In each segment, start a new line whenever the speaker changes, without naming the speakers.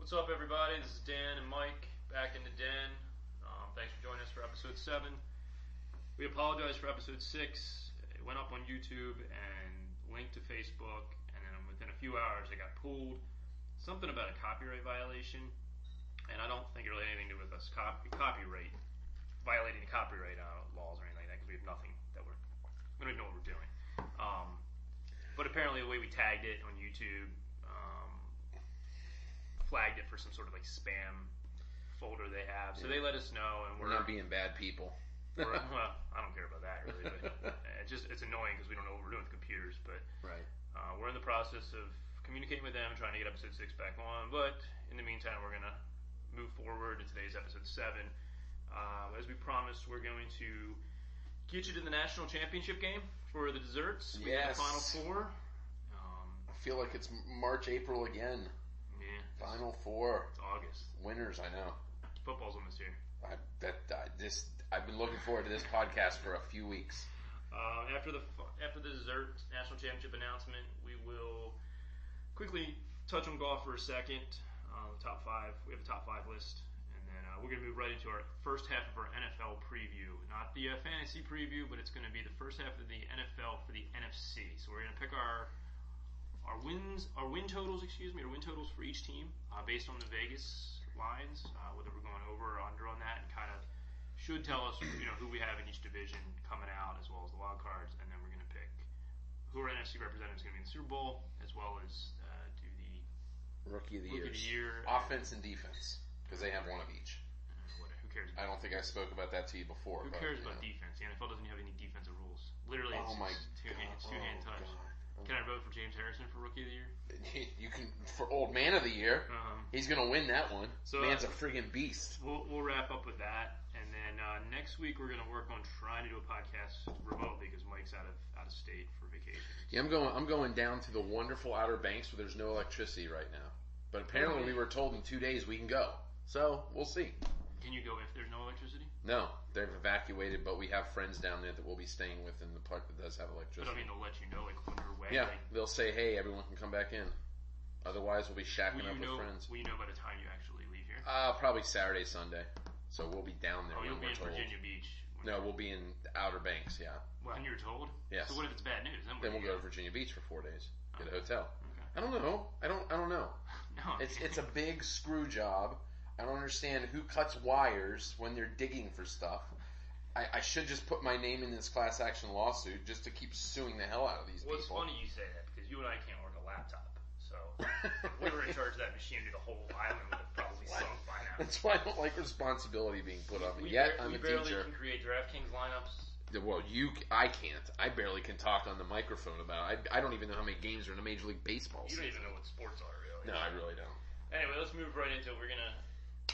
What's up, everybody? This is Dan and Mike back in the den. Thanks for joining us for episode 7. We apologize for episode 6. It went up on YouTube and linked to Facebook, and then within a few hours it got pulled. Something about a copyright violation, and I don't think it really had anything to do with us copyright violating the copyright laws or anything like that, because we have nothing that we don't even know what we're doing. But apparently the way we tagged it on YouTube flagged it for some sort of like spam folder they have, so they let us know, and
we're not being bad people.
Well, I don't care about that really, but it's annoying because we don't know what we're doing with computers. But
right,
we're in the process of communicating with them and trying to get episode 6 back on. But in the meantime, we're gonna move forward to today's episode 7. As we promised, we're going to get you to the national championship game for the desserts. We got the Final Four.
I feel like it's March, April again.
Yeah.
Final Four.
It's August.
Winners, I know.
Football's almost here.
I've been looking forward to this podcast for a few weeks.
After the dessert national championship announcement, we will quickly touch on golf for a second. The top 5. We have a top 5 list, and then we're going to move right into our first half of our NFL preview. Not the fantasy preview, but it's going to be the first half of the NFL for the NFC. So we're going to pick our win totals for each team based on the Vegas lines, whether we're going over or under on that, and kind of should tell us who we have in each division coming out, as well as the wild cards, and then we're going to pick who our NFC representative is going to be in the Super Bowl, as well as do the
Rookie of the
Year,
offense and defense, because they have one of each.
Who cares?
I don't think I spoke about that to you before.
Who cares about defense? The NFL doesn't have any defensive rules. Literally, it's two-hand touch.
God.
Can I vote for James Harrison for Rookie of the Year?
You can for Old Man of the Year. He's going to win that one.
So,
man's a friggin' beast.
We'll wrap up with that, and then next week we're going to work on trying to do a podcast remotely because Mike's out of state for vacation.
Yeah, I'm going down to the wonderful Outer Banks where there's no electricity right now. But apparently we were told in 2 days we can go. So we'll see.
Can you go if there's no electricity?
No, they've evacuated, but we have friends down there that we'll be staying with in the park that does have electricity.
But I mean, they'll let you know, like, when you're away.
Yeah, they'll say, hey, everyone can come back in. Otherwise, we'll be shacking up with friends.
Will you know by the time you actually leave here?
Probably Saturday, Sunday. So we'll be down there.
Oh, you'll be in Virginia Beach.
No, we'll be in Outer Banks, yeah.
When you're told?
Yes.
So what if it's bad news?
Then we'll go to Virginia Beach for 4 days. Get a hotel.
Okay.
I don't know. I don't know.
No,
it's a big screw job. I don't understand who cuts wires when they're digging for stuff. I should just put my name in this class action lawsuit just to keep suing the hell out of these people.
Well, it's funny you say that because you and I can't work a laptop. So if we were in charge of that machine, the whole island would have probably sunk by now.
That's why I don't like responsibility being put on me. Yet I'm a teacher.
We barely can create DraftKings lineups.
Well, I can't. I barely can talk on the microphone about it. I don't even know how many games are in a Major League Baseball season.
You don't even know what sports are, really.
No, I really don't.
Anyway, let's move right into it. We're going to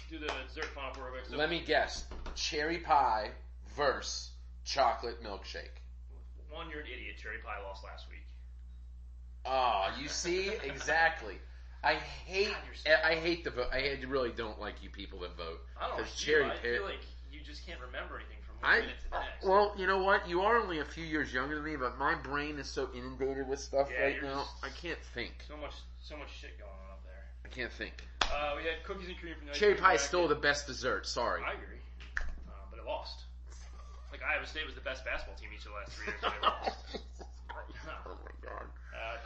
do the dessert Final Four. So
let me guess. Cherry pie versus chocolate milkshake.
One, you're an idiot. Cherry pie lost last week.
Oh, you see? Exactly. I hate the vote. I really don't like you people that vote.
I don't like
cherry
I feel like you just can't remember anything from one minute to the next.
Well, you know what? You are only a few years younger than me, but my brain is so inundated with stuff right now. I can't think.
So much shit going on up there.
I can't think.
We had cookies and cream from the
cherry pie is still the best dessert. Sorry.
I agree, but it lost. Like Iowa State was the best basketball team each of the last 3 years, and they lost.
Oh my god.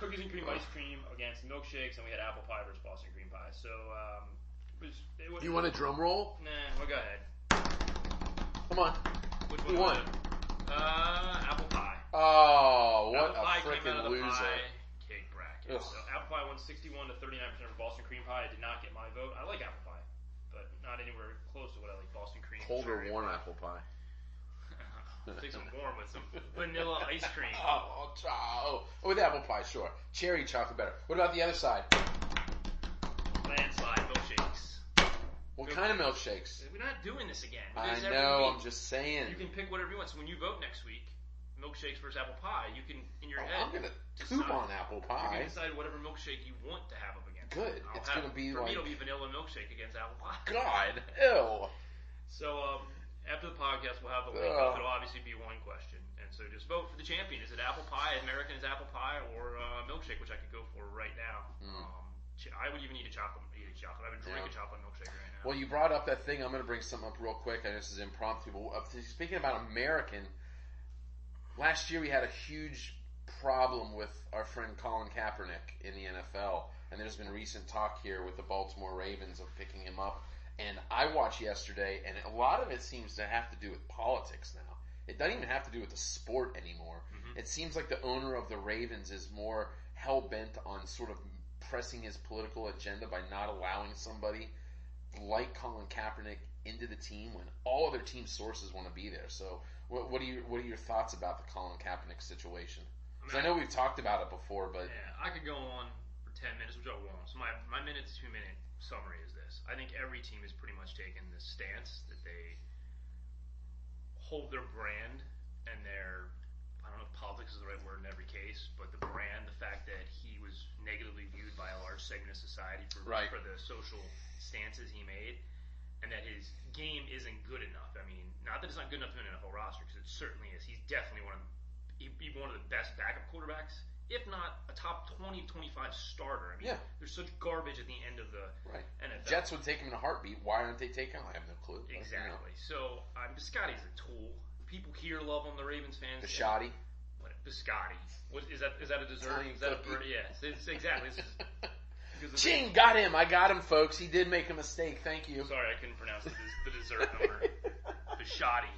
Cookies and cream ice cream against milkshakes, and we had apple pie versus Boston cream pie. So,
you want a drum roll?
Nah, well, go ahead.
Come on.
Which
one won?
Apple pie.
Oh, what
apple
a freaking loser.
Pie cake bracket. So apple pie won 61 to 39% for Boston cream pie. I did not get my vote. I like apple pie, but not anywhere close to what I like Boston cream.
Cold or warm apple pie?
Take some warm with some vanilla ice cream.
With apple pie, sure. Cherry chocolate better. What about the other side?
Landslide milkshakes.
What kind of milkshakes?
We're not doing this again.
I know, I'm just saying.
You can pick whatever you want. So when you vote next week, milkshakes versus apple pie, you can, in your head,
I'm going to poop on apple pie.
You can decide whatever milkshake you want to have up against.
Good. It's going to be
for me, it'll be vanilla milkshake against apple pie.
God, ew.
So, after the podcast, we'll have the link up. It'll obviously be one question. And so just vote for the champion. Is it apple pie, American is apple pie, or milkshake, which I could go for right now? I would even eat a chocolate eat chocolate. I would drink a chocolate milkshake right now.
Well, you brought up that thing. I'm going to bring something up real quick. I know this is impromptu. But speaking about American, last year we had a huge problem with our friend Colin Kaepernick in the NFL. And there's been recent talk here with the Baltimore Ravens of picking him up. And I watched yesterday, and a lot of it seems to have to do with politics now. It doesn't even have to do with the sport anymore. Mm-hmm. It seems like the owner of the Ravens is more hell-bent on sort of pressing his political agenda by not allowing somebody like Colin Kaepernick into the team when all other team sources want to be there. So what are your thoughts about the Colin Kaepernick situation? Because I know we've talked about it before, but...
Yeah, I could go on for 10 minutes, which I won't. So my minute to 2 minute summary is this. I think every team has pretty much taken the stance that they hold their brand and their, I don't know if politics is the right word in every case, but the brand, the fact that he was negatively viewed by a large segment of society for the social stances he made, and that his game isn't good enough. I mean, not that it's not good enough to an NFL roster, because it certainly is. He's definitely one of the best backup quarterbacks, if not a top 20, 25 starter. I mean, there's such garbage at the end of the NFL.
Jets would take him in a heartbeat. Why aren't they taking him? I have no clue.
Exactly. So, Biscotti's a tool. People here love him, the Ravens fans.
Biscotti.
Biscotti. What is that a dessert? Is that it's exactly.
Ching, got him. I got him, folks. He did make a mistake. Thank you.
Sorry, I couldn't pronounce the dessert owner. Biscotti.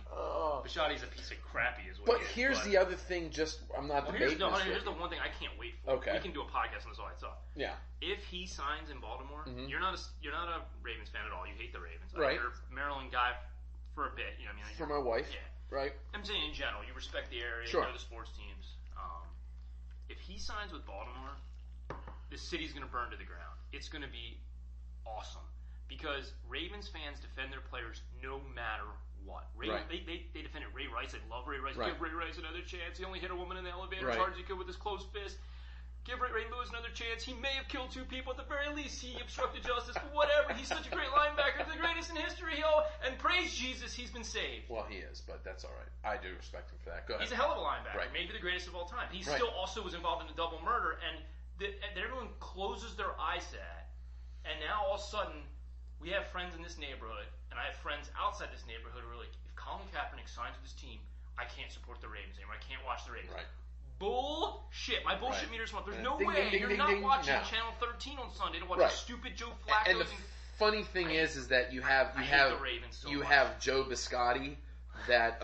Biscotti's a piece of crappy, is what.
But here's the other thing. I'm not debating this.
Here's the one thing I can't wait for.
Okay.
We can do a podcast on this all itself.
Yeah.
If he signs in Baltimore, you're not a Ravens fan at all. You hate the Ravens.
Right.
You're a Maryland guy for a bit. You know, I mean,
for my wife.
Yeah.
Right.
I'm saying in general, you respect the area,
sure.
You know the sports teams. If he signs with Baltimore, the city's going to burn to the ground. It's going to be awesome because Ravens fans defend their players no matter what. They defended Ray Rice. They love Ray Rice.
Right.
Give Ray Rice another chance. He only hit a woman in the elevator.
Right.
Charged he could with his closed fist. Give Ray Lewis another chance. He may have killed 2 people. At the very least, he obstructed justice. But whatever. He's such a great linebacker. The greatest in history. And praise Jesus, he's been saved.
Well, he is, but that's all right. I do respect him for that. Go ahead.
He's a hell of a linebacker.
Right.
Maybe the greatest of all time. He still also was involved in a double murder. And that everyone closes their eyes to that. And now all of a sudden, we have friends in this neighborhood, and I have friends outside this neighborhood who are like, if Colin Kaepernick signs with this team, I can't support the Ravens anymore. I can't watch the Ravens.
Right.
Bullshit. My bullshit meter's up. There's no
ding,
way
ding,
you're
ding,
not
ding,
watching
no.
Channel 13 on Sunday to watch a stupid Joe Flacco.
And the funny thing is that you have Joe Biscotti that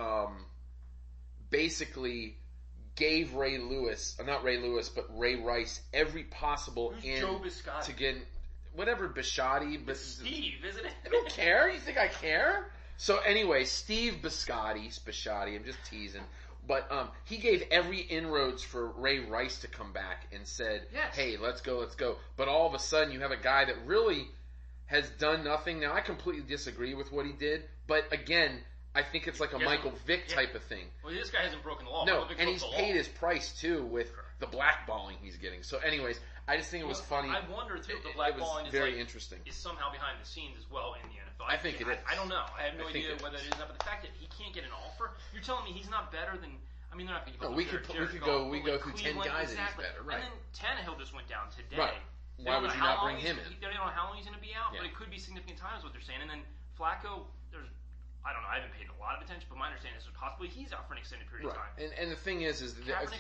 basically gave Ray Rice every possible
Who's Joe Biscotti?
to get whatever Biscotti.
But Steve, isn't it?
I don't care. You think I care? So anyway, Steve Biscotti. I'm just teasing. But he gave every inroads for Ray Rice to come back and said, hey, let's go. But all of a sudden you have a guy that really has done nothing. Now, I completely disagree with what he did. But again, I think it's like a Michael Vick type of thing.
Well, this guy hasn't broken the law.
No, and he's paid his price, too, with the blackballing he's getting. So anyways, I just think it was funny.
I wonder, too, if the blackballing
interesting.
Is somehow behind the scenes as well in the NFL.
I think it is.
I don't know. I have no idea whether it is or not. But the fact that he can't get an offer, you're telling me he's not better than... I mean, they're not going to give up
we go through 10 guys and he's better, right?
And then Tannehill just went down today.
Right. Why would you not bring him in?
They don't know how long he's going to be out, but it could be significant time is what they're saying. And then Flacco, I don't know, I haven't paid a lot of attention, but my understanding is possibly he's out for an extended period of time.
And the thing is that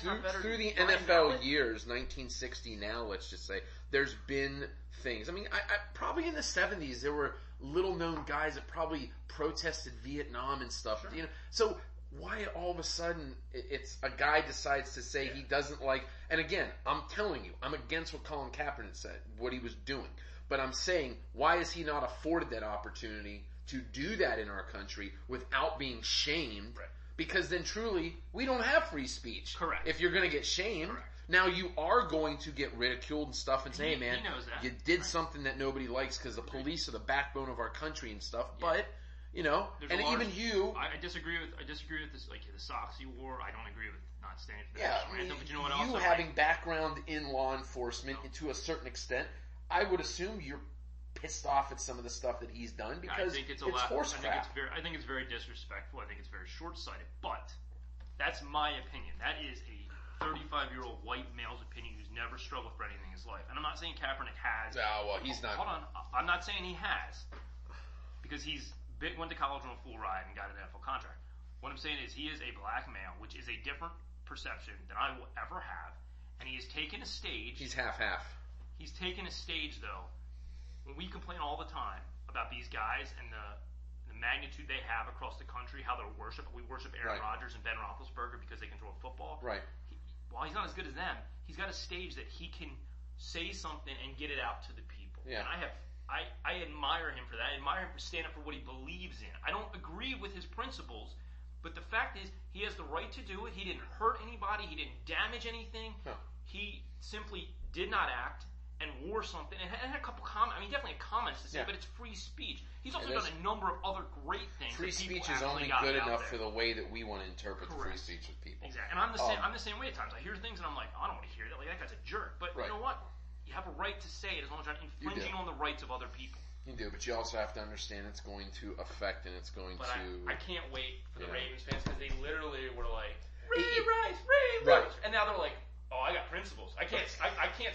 through the NFL years, 1960 now, let's just say, there's been things. I mean, I probably in the 70s, there were little-known guys that probably protested Vietnam and stuff.
Sure.
You know, so why all of a sudden it's a guy decides to say he doesn't like, and again, I'm telling you, I'm against what Colin Kaepernick said, what he was doing. But I'm saying, why is he not afforded that opportunity to do that in our country without being shamed?
Right.
Because then truly, we don't have free speech.
Correct.
If you're going to get shamed.
Correct.
Now you are going to get ridiculed and stuff and say, hey man,
he knows that.
you did something that nobody likes because the police are the backbone of our country and stuff. Yeah. But, you know,
I disagree with this, like the socks he wore. I don't agree with not standing for that.
Yeah,
but you know what else?
You having background in law enforcement to a certain extent, I would assume you're pissed off at some of the stuff that he's done because
I think it's
horse crap.
I think it's very disrespectful. I think it's very short-sighted. But that's my opinion. That is a 35-year-old white male's opinion who's never struggled for anything in his life. And I'm not saying Kaepernick has.
Oh, well, he's not.
Hold on. I'm not saying he has. Because went to college on a full ride and got an NFL contract. What I'm saying is he is a black male, which is a different perception than I will ever have. And he has taken a stage.
He's half-half.
He's taken a stage, though, when we complain all the time about these guys and the magnitude they have across the country, how they're worshipped. We worship Aaron Rodgers and Ben Roethlisberger because they can throw a football.
Right.
While he's not as good as them, he's got a stage that he can say something and get it out to the people.
Yeah.
And I admire him for that. I admire him for standing up for what he believes in. I don't agree with his principles, but the fact is he has the right to do it. He didn't hurt anybody. He didn't damage anything.
No.
He simply did not act and wore something, and had a couple comments. I mean, definitely had comments to say, but it's free speech. He's also done a number of other great things.
Free speech is only good enough for the way that we want to interpret the free speech with people.
Exactly. And I'm the same way at times. I hear things and I'm like, oh, I don't want to hear that. Like, that guy's a jerk. But you know what? You have a right to say it as long as you're not infringing on the rights of other people.
You do, but you also have to understand it's going to affect and it's going to...
I can't wait for the Ravens fans because they literally were like, Ray Rice. And now they're like, oh, I got principles. I can't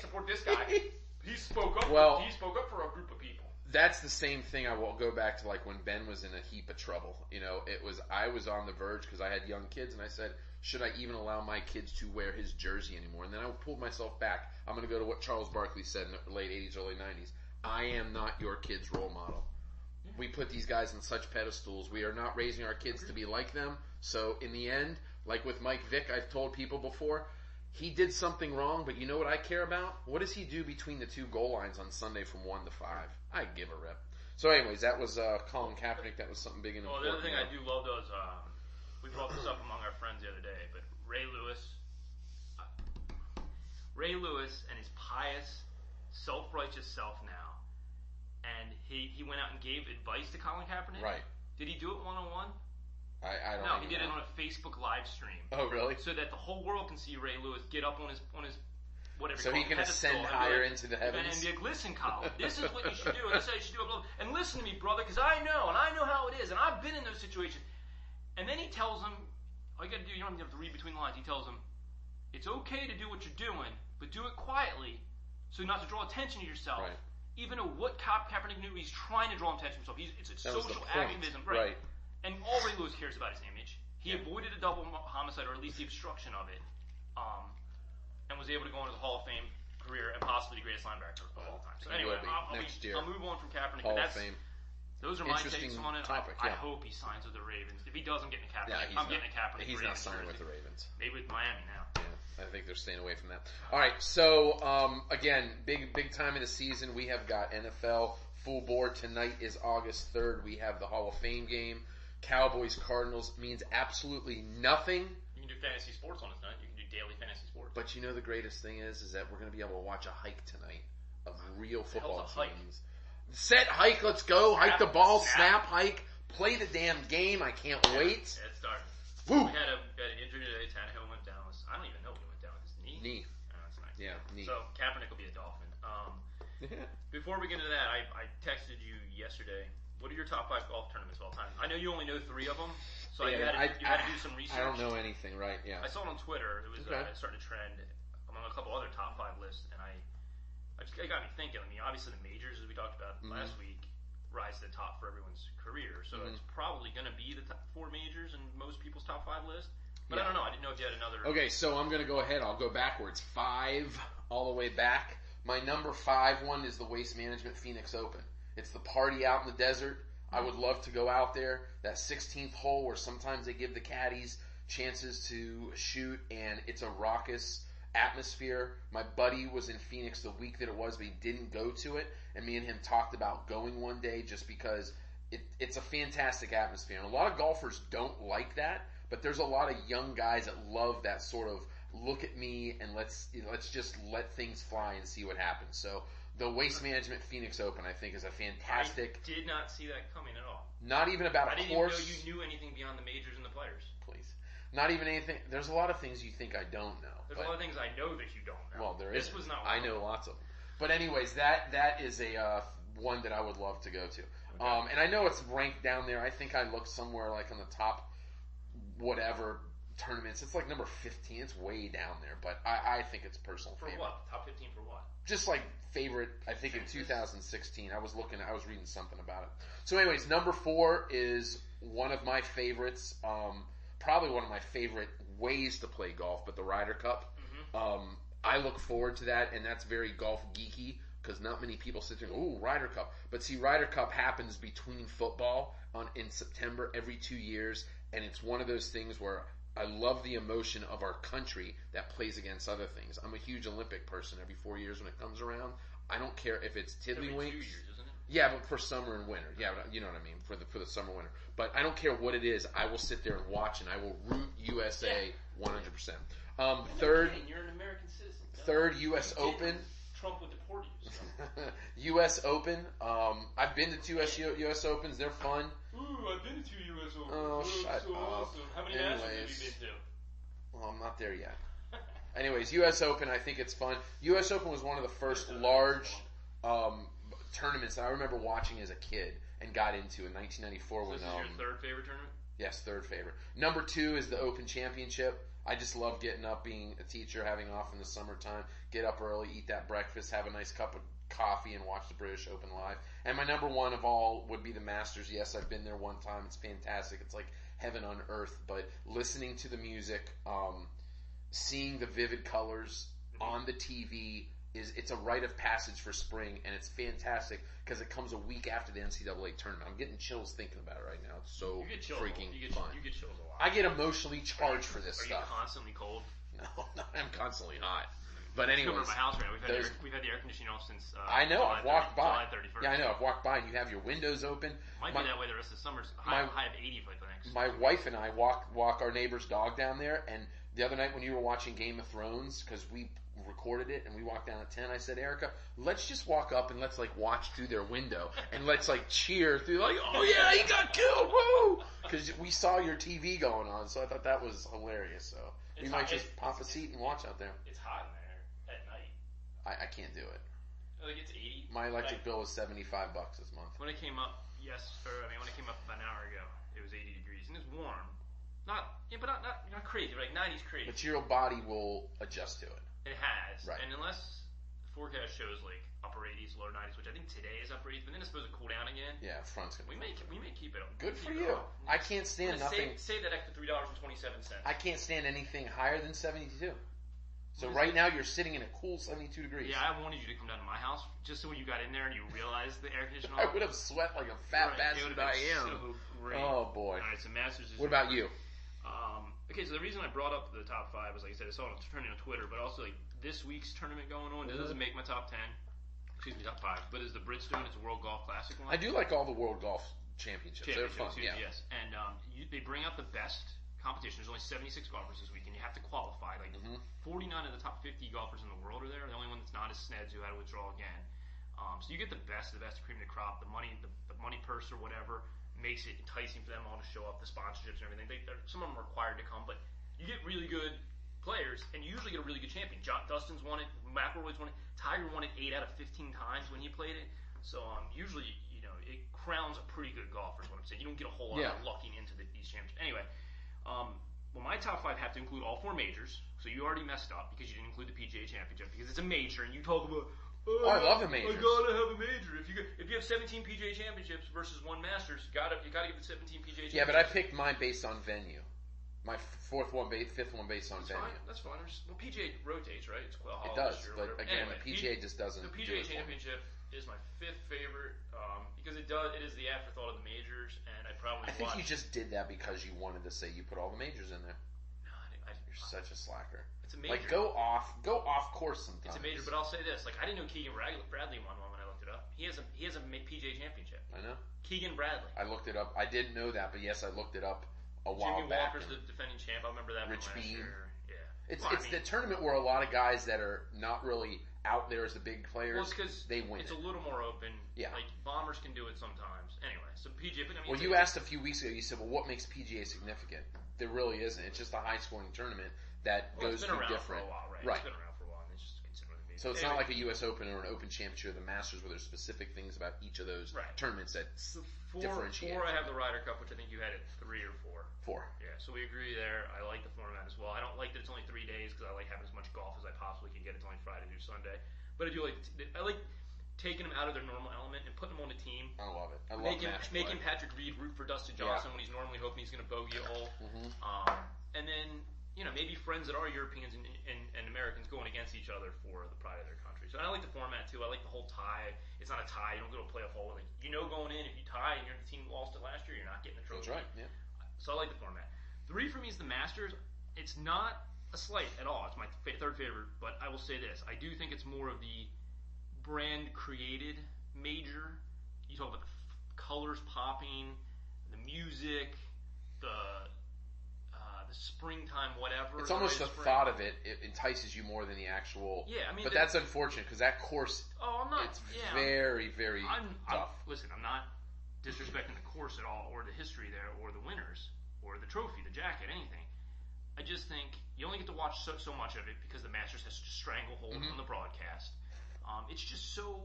support this guy. He spoke up. He spoke up for a group of people.
That's the same thing. I will go back to like when Ben was in a heap of trouble. You know, I was on the verge because I had young kids, and I said, should I even allow my kids to wear his jersey anymore? And then I pulled myself back. I'm going to go to what Charles Barkley said in the late 80s, early 90s. I am not your kid's role model. We put these guys on such pedestals. We are not raising our kids to be like them. So in the end, like with Mike Vick, I've told people before, he did something wrong, but you know what I care about? What does he do between the two goal lines on Sunday from 1 to 5? I give a rip. So anyways, that was Colin Kaepernick. That was something big and important.
Well, the other thing I do love, though, is we brought this up among our friends the other day, but Ray Lewis and his pious, self-righteous self now, and he went out and gave advice to Colin Kaepernick.
Right.
Did he do it one-on-one?
I don't
know. No,
he
did it on a Facebook live stream.
Oh, really?
So that the whole world can see Ray Lewis get up on his whatever.
So he can ascend higher into the heavens.
And be like, listen, Colin, this is what you should do, and this is how you should do it. And listen to me, brother, because I know how it is, and I've been in those situations. And then he tells him, all you got to do, you don't have to read between the lines. He tells him, it's okay to do what you're doing, but do it quietly, so not to draw attention to yourself.
Right.
Even though what Kaepernick knew, he's trying to draw attention to himself. It's social activism, right? And all Ray Lewis cares about is image. He avoided a double homicide, or at least the obstruction of it, and was able to go into the Hall of Fame career and possibly the greatest linebacker of all time. So anyway, I'll move on from Kaepernick.
Hall of Fame.
Those are my takes on it.
Topic,
I hope he signs with the Ravens. If he doesn't get in Kaepernick, I'm getting a Kaepernick.
He's not signing with the Ravens.
Maybe with Miami now.
Yeah, I think they're staying away from that. All right, so again, big time of the season. We have got NFL full board. Tonight is August 3rd. We have the Hall of Fame game. Cowboys Cardinals means absolutely nothing.
You can do fantasy sports on this night. You can do daily fantasy sports.
But you know the greatest thing is that we're going to be able to watch a hike tonight of real football teams. Set, hike, let's go. Hike the ball, snap, hike, play the damn game. I can't wait.
Yeah, it started.
Woo.
We had an injury today. Tannehill went down. I don't even know when he went down with his knee. Oh, that's nice.
Yeah, knee.
So Kaepernick will be a Dolphin. Before we get into that, I texted you yesterday. What are your top 5 golf tournaments of all time? I know you only know 3 of them, so you had to do some research.
I don't know anything, right? Yeah.
I saw it on Twitter. It was starting to trend among a couple other top 5 lists, and it got me thinking. I mean, obviously the majors, as we talked about last week, rise to the top for everyone's career. So it's probably going to be the top 4 majors in most people's top 5 list. But I don't know. I didn't know if you had another.
Okay, so I'm going to go ahead. I'll go backwards. 5 all the way back. My number 5 one is the Waste Management Phoenix Open. It's the party out in the desert. I would love to go out there. That 16th hole where sometimes they give the caddies chances to shoot, and it's a raucous atmosphere. My buddy was in Phoenix the week that it was, but he didn't go to it. And me and him talked about going one day just because it's a fantastic atmosphere. And a lot of golfers don't like that, but there's a lot of young guys that love that sort of look at me and let's just let things fly and see what happens. So the Waste Management Phoenix Open, I think, is a fantastic.
I did not see that coming at all.
Not even about a course.
I didn't even know you knew anything beyond the majors and the players.
Please. Not even anything. There's a lot of things you think I don't know.
There's a lot of things I know that you don't know.
Well, there is.
This was not one.
I know lots of them. But anyways, that is a one that I would love to go to. Okay. And I know it's ranked down there. I think I looked somewhere like on the top, whatever, tournaments. It's like number 15. It's way down there, but I think it's personal
For
favorite.
what? Top 15 for what?
Just like favorite, I think in 2016. I was reading something about it. So anyways, number 4 is one of my favorites. Probably one of my favorite ways to play golf, but the Ryder Cup.
Mm-hmm.
I look forward to that, and that's very golf geeky because not many people sit there and go, ooh, Ryder Cup. But see, Ryder Cup happens between football in September every 2 years, and it's one of those things where I love the emotion of our country that plays against other things. I'm a huge Olympic person every 4 years when it comes around. I don't care if it's
Every 2
tiddlywinks.
years, isn't it?
Yeah, but for summer and winter. Yeah, but you know what I mean, for the summer winter. But I don't care what it is. I will sit there and watch, and I will root USA 100%. Third,
You're an American citizen.
third U.S. Open.
Trump would deport you. So.
U.S. Open. I've been to 2 U.S. Opens. They're fun.
Ooh, I've been to 2 U.S. Opens.
Oh, shut
so
up.
awesome. How many Masters have
Anyways.
you been to?
Well, I'm not there yet. Anyways, U.S. Open, I think it's fun. U.S. Open was one of the first large tournaments that I remember watching as a kid and got into in 1994
So
when
this is your third favorite tournament?
yes, third favorite. Number 2 is the Open Championship. I just love getting up, being a teacher, having off in the summertime, get up early, eat that breakfast, have a nice cup of coffee, and watch the British Open live. And my number 1 of all would be the Masters. Yes, I've been there one time. It's fantastic. It's like heaven on earth. But listening to the music, seeing the vivid colors on the TV, it's a rite of passage for spring, and it's fantastic because it comes a week after the NCAA tournament. I'm getting chills thinking about it right now. It's so
You get chills.
freaking
You get
fun.
chills a lot.
I get emotionally charged for this
Are
stuff.
you constantly cold?
No, I'm constantly hot. But
Come
anyways,
over to my house right now.
those-
We've had the air conditioning off since
I know.
July
I've walked by.
July 31st.
Yeah, I know. I've walked by, and you have your windows open.
Might
My-
be that way the rest of the summer.
my-
High of 80 for like the next.
My wife and I walk our neighbor's dog down there, and the other night when you were watching Game of Thrones, because we recorded it and we walked down at 10, I said, Erica, let's just walk up and let's like watch through their window and let's like cheer through, like, oh yeah, he got killed, woo! Because we saw your TV going on, so I thought that was hilarious. So we
It's
might
hot.
just pop a seat and watch out there.
It's hot in there at night.
I can't do it.
Like it's 80.
My electric bill was $75 this month.
When it came up, when it came up about an hour ago, it was 80 degrees and it's warm. Not crazy. Like 90s crazy.
But your body will adjust to it.
It has,
Right.
and unless the forecast shows like upper 80s, lower 90s, which I think today is upper 80s, but then it's supposed to cool down again.
Yeah, front's gonna
We
be
may keep it up.
good for
Keep it
you.
up.
I can't stand
I'm gonna
nothing.
Save that extra $3.27.
I can't stand anything higher than 72. So
What is
right
it?
now you're sitting in a cool 72 degrees.
Yeah, I wanted you to come down to my house just so when you got in there and you realized the air conditioning.
I would have sweat like a fat bastard I am.
So great.
Oh boy.
All right, so Masters. Is
What about you?
Okay, so the reason I brought up the top 5 was, like I said, I saw it turning on Twitter, but also like this week's tournament going on. It doesn't make my top 10. Excuse me, top 5. But is the Bridgestone? It's a World Golf Classic one.
I do like all the World Golf Championships. They're fun.
Excuse
Yeah.
me, yes. And they bring out the best competition. There's only 76 golfers this week, and you have to qualify. Like 49 of the top 50 golfers in the world are there. The only one that's not is Sneds, who had to withdraw again. So you get the best of the cream of the crop. The money purse or whatever makes it enticing for them all to show up. The sponsorships and everything. Some of them are required to come, but you get really good players, and you usually get a really good champion. Dustin's won it. McIlroy's won it. Tiger won it 8 out of 15 times when he played it. So usually, it crowns a pretty good golfer. Is what I'm saying. You don't get a whole lot of lucking into these championships. Anyway, well, my top 5 have to include all 4 majors. So you already messed up because you didn't include the PGA Championship because it's a major, and you talk about.
Oh, I love the majors.
I gotta have a major. If you have 17 PGA Championships versus 1 Masters, you gotta give the 17 PGA Championships.
Yeah, but I picked mine based on venue. My fifth one based on venue.
That's fine. Well, PGA rotates, right? It's
It does, but again, the PGA just doesn't.
The
do
PGA
it for me.
Championship is my 5th favorite because it is the afterthought of the majors, and I probably.
I think you just did that because you wanted to say you put all the majors in there.
No,
You're such a slacker.
It's a major.
Like go off course sometimes.
It's a major, but I'll say this: like I didn't know Keegan Bradley won one when I looked it up. He has a PGA Championship.
I know.
Keegan Bradley.
I looked it up. I didn't know that, but yes, I looked it up a while
Jimmy
back.
Walker's the defending champ. I remember that
Rich
from last
Beam.
year. Yeah.
It's the tournament where a lot of guys that are not really out there as the big players,
Well, it's because
they win
it's
it.
a little more open.
Yeah.
Like bombers can do it sometimes. Anyway, so PGA. But I mean,
Well, you asked a few weeks ago, you said, well, what makes PGA significant? There really isn't. It's just a high-scoring tournament that
Well,
goes
it's been
through
around
different.
for a while, right?
Right.
It's been around for a while. And it's just considered a major.
So it's not like a U.S. Open or an Open Championship or the Masters where there's specific things about each of those tournaments that differentiate.
4, I have the Ryder Cup, which I think you had at 3 or 4.
4.
Yeah, so we agree there. I like the format as well. I don't like that it's only 3 days because I like having as much golf as I possibly can get. It's only Friday through Sunday. But I do like taking them out of their normal element and putting them on a team.
I love it. I love
making Patrick Reed root for Dustin Johnson when he's normally hoping he's going to bogey a hole. And then, maybe friends that are Europeans and Americans going against each other for the pride of their country. So I like the format too. I like the whole tie. It's not a tie. You don't go to a playoff hole. Going in, if you tie and you're the team who lost it last year, you're not getting the trophy.
That's right, yeah.
So I like the format. 3 for me is the Masters. It's not a slight at all. It's my third favorite, but I will say this. I do think it's more of the brand-created major. You talk about the colors popping, the music, the springtime, whatever.
It's almost the thought of it entices you more than the actual.
Yeah, I mean,
but that's unfortunate because that course.
Oh, I'm not.
It's very, very tough.
Listen, I'm not disrespecting the course at all, or the history there, or the winners, or the trophy, the jacket, anything. I just think you only get to watch so much of it because the Masters has such a stranglehold on the broadcast. It's just so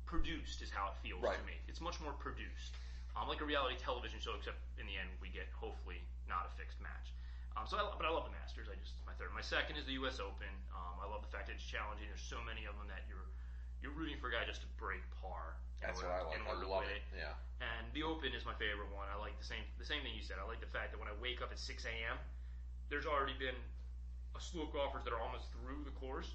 produced, is how it feels to me. It's much more produced, like a reality television show, except in the end we get hopefully not a fixed match. But I love the Masters. It's my third. My second is the U.S. Open. I love the fact that it's challenging. There's so many of them that you're rooting for a guy just to break par.
That's what I like. I love it. Yeah.
And the Open is my favorite one. I like the same thing you said. I like the fact that when I wake up at 6 a.m., there's already been a slew of golfers that are almost through the course.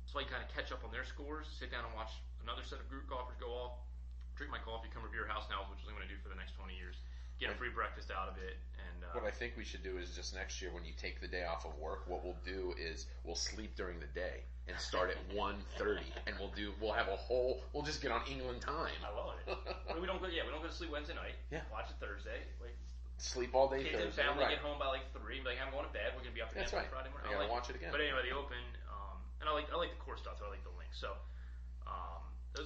So I can kind of catch up on their scores, sit down and watch another set of group golfers go off, drink my coffee, come over to your house now, which is what I'm going to do for the next 20 years. Get a free breakfast out of it. And
what I think we should do is just next year when you take the day off of work, what we'll do is we'll sleep during the day and start at 1:30, and we'll just get on England time.
I love it. we don't go to sleep Wednesday night.
Yeah.
Watch it Thursday.
Sleep all day
Thursday.
Thursday.
Kids and family get home by 3. I'm going to bed. We're going to be up again on Friday morning.
I gotta watch it again.
But anyway, the Open, and I like the course stuff. So I like the links. So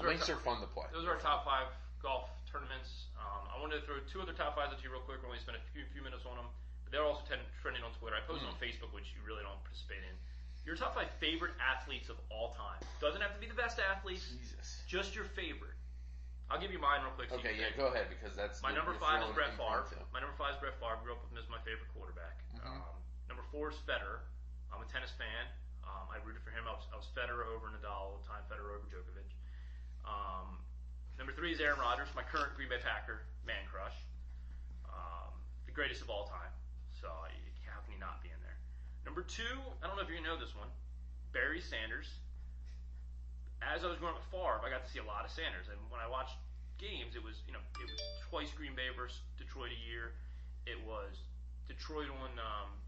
links are fun to play.
Those are our top 5 golf tournaments. I wanted to throw 2 other top 5s at you real quick. We're only spend a few minutes on them. But they're also trending on Twitter. I posted on Facebook, which you really don't participate in. Your top 5 favorite athletes of all time. Doesn't have to be the best athlete.
Jesus.
Just your favorite. I'll give you mine real quick.
Okay, yeah, go ahead because that's
my number 5 is Brett Favre. My number 5 is Brett Favre. Grew up with him as my favorite quarterback. Number 4 is Federer. I'm a tennis fan. I rooted for him. I was Federer over Nadal all the time. Federer over Djokovic. Number 3 is Aaron Rodgers, my current Green Bay Packer man crush. The greatest of all time. So how can he not be in there? Number 2, I don't know if you know this one, Barry Sanders. As I was growing up with Favre, I got to see a lot of Sanders, and when I watched games, it was twice Green Bay versus Detroit a year. It was Detroit on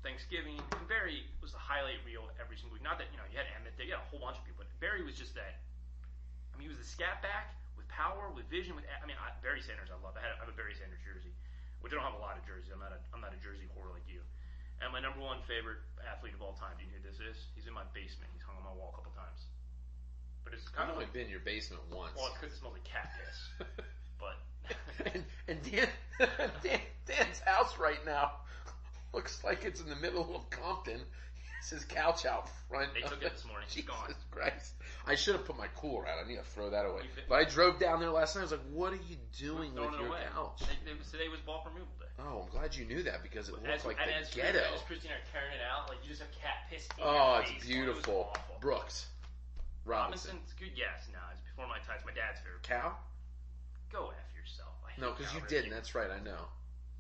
Thanksgiving. And Barry was the highlight reel every single week. Not that you had Emmett, you had a whole bunch of people, but Barry was just that. He was the scat back with power, with vision. Barry Sanders, I love. I have a Barry Sanders jersey, which I don't have a lot of jerseys. I'm not a jersey whore like you. And my number 1 favorite athlete of all time. Do you know who this is? He's in my basement. He's hung on my wall a couple times. But it's kind
I've
of
only been in your basement once.
Well, it's because it smells like cat piss. But
and Dan's house right now looks like it's in the middle of Compton. He has his couch out front.
They took it this morning. It's gone.
Jesus Christ. I should have put my cooler out. I need to throw that away. But I drove down there last night. I was like, what are you doing with your couch?
Today was ball removal day.
Oh, I'm glad you knew that because it looked like the
as
ghetto.
As Christine are carrying it out, you just have cat piss in
your
face.
It's beautiful.
It
Brooks.
Robinson's good guess. No, it's before my time. It's my dad's favorite.
Cow?
Go F yourself.
No, because you didn't. That's right. I know.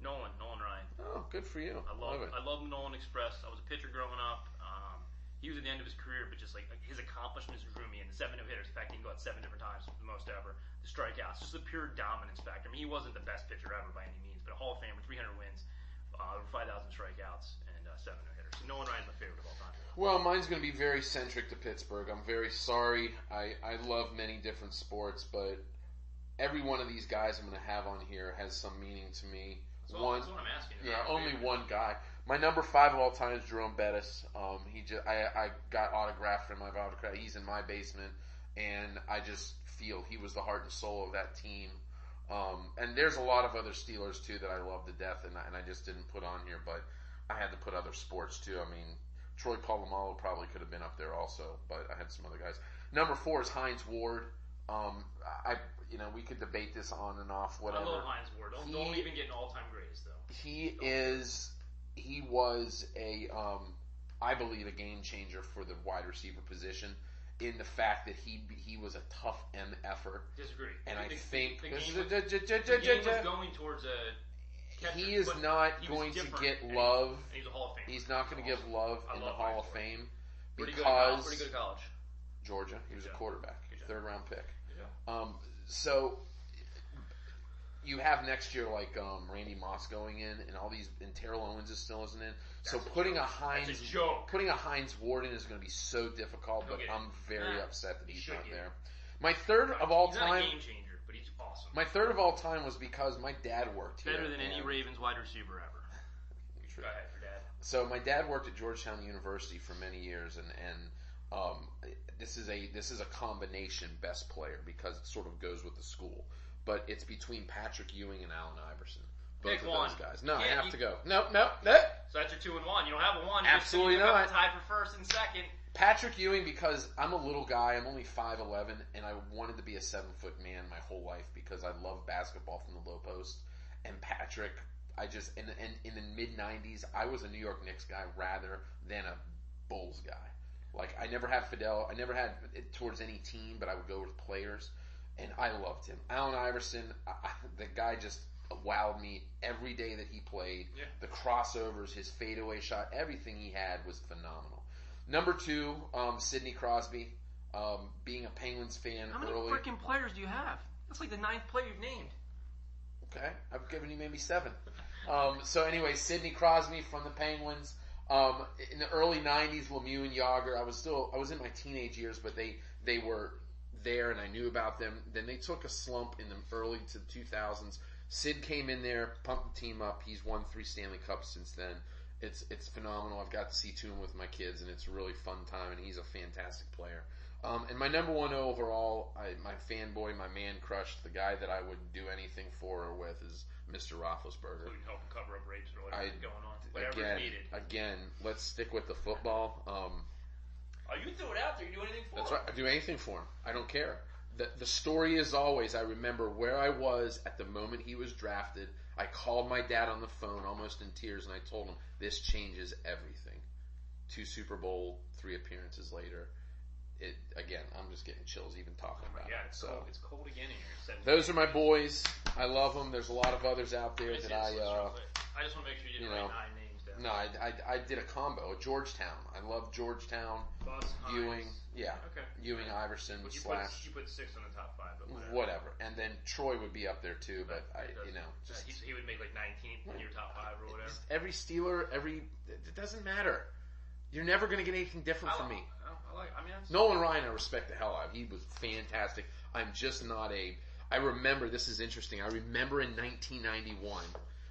Nolan Ryan.
Oh, good for you.
I love Nolan Express. I was a pitcher growing up. He was at the end of his career, but just like his accomplishments drew me. And the 7 no-hitters, in fact, he can go out 7 different times, the most ever. The strikeouts, just the pure dominance factor. He wasn't the best pitcher ever by any means, but a Hall of Famer, 300 wins, over 5,000 strikeouts, and 7 no-hitters. So Nolan Ryan's my favorite of all time.
Well, mine's going to be very centric to Pittsburgh. I'm very sorry. I love many different sports, but every one of these guys I'm going to have on here has some meaning to me.
That's what I'm asking.
Yeah, only one guy. My number 5 of all time is Jerome Bettis. I got autographed from my autograph. He's in my basement, and I just feel he was the heart and soul of that team. And there's a lot of other Steelers too that I love to death, and I just didn't put on here, but I had to put other sports too. Troy Polamalu probably could have been up there also, but I had some other guys. Number 4 is Hines Ward. We could debate this on and off, whatever.
I love Hines Ward. Don't even get an all-time greatest though.
He was I believe a game changer for the wide receiver position in the fact that he was a tough MFer.
Disagree.
And I think
the game was going towards a catcher,
he is not going to get love.
He's a Hall of Famer.
He's not going to get love in the Hall of Fame
pretty
because
good at college.
Georgia. He was a quarterback, 3rd round pick. So you have next year like Randy Moss going in, and all these, and Terrell Owens is still isn't in. So putting a Hines Ward in is going to be so difficult. But I'm very upset that he's not there. My third of all time.
He's not a game changer, but he's awesome.
My third of all time was because my dad worked here.
Better than any Ravens wide receiver ever. Go ahead for Dad.
So my dad worked at Georgetown University for many years, and this is a combination best player because it sort of goes with the school. But it's between Patrick Ewing and Allen Iverson. Both of those guys. No, I have to go. No.
So that's your 2 and 1. You don't have a 1.
Absolutely not.
Tied for first and second.
Patrick Ewing, because I'm a little guy. I'm only 5'11", and I wanted to be a 7-foot man my whole life because I love basketball from the low post. And Patrick, in the mid '90s, I was a New York Knicks guy rather than a Bulls guy. Like I never had it towards any team, but I would go with players, and I loved him. Allen Iverson, the guy just wowed me every day that he played.
Yeah.
The crossovers, his fadeaway shot, everything he had was phenomenal. Number 2, Sidney Crosby. Being a Penguins fan
How many
early.
freaking players do you have? That's like the 9th player you've named.
Okay, I've given you maybe 7. So anyway, Sidney Crosby from the Penguins. In the early '90s, Lemieux and Yager. I was in my teenage years, but they were there, and I knew about them. Then they took a slump in the early to 2000s. Sid came in there, pumped the team up. He's won 3 Stanley Cups since then. It's phenomenal. I've got to see 2 of them with my kids, and it's a really fun time. And he's a fantastic player. And my number 1 overall, my fanboy, my man crush, the guy that I would do anything for or with is Mr. Roethlisberger.
Who can help cover up rapes or whatever's going on. Whatever's needed.
Again, let's stick with the football.
You threw it out there. You do anything for him.
That's right. I do anything for him. I don't care. The story is always, I remember where I was at the moment he was drafted. I called my dad on the phone almost in tears, and I told him, this changes everything. 2 Super Bowl, 3 appearances later. Again, I'm just getting chills even talking about it.
It's cold. It's cold again here.
Those are my boys. I love them. There's a lot of others out there that I
just want to make sure you didn't write 9 names down.
No, I did a combo. Georgetown. I love Georgetown.
Bus,
Ewing.
Hines.
Yeah.
Okay.
Ewing, Iverson,
You put 6 on the top 5, but
whatever. And then Troy would be up there too, but
he would make like 19th in your top 5 or whatever.
Every Steeler, it doesn't matter. You're never going to get anything different from me. Nolan Ryan, I respect the hell out of. He was fantastic. I'm just not I remember, this is interesting. I remember in 1991,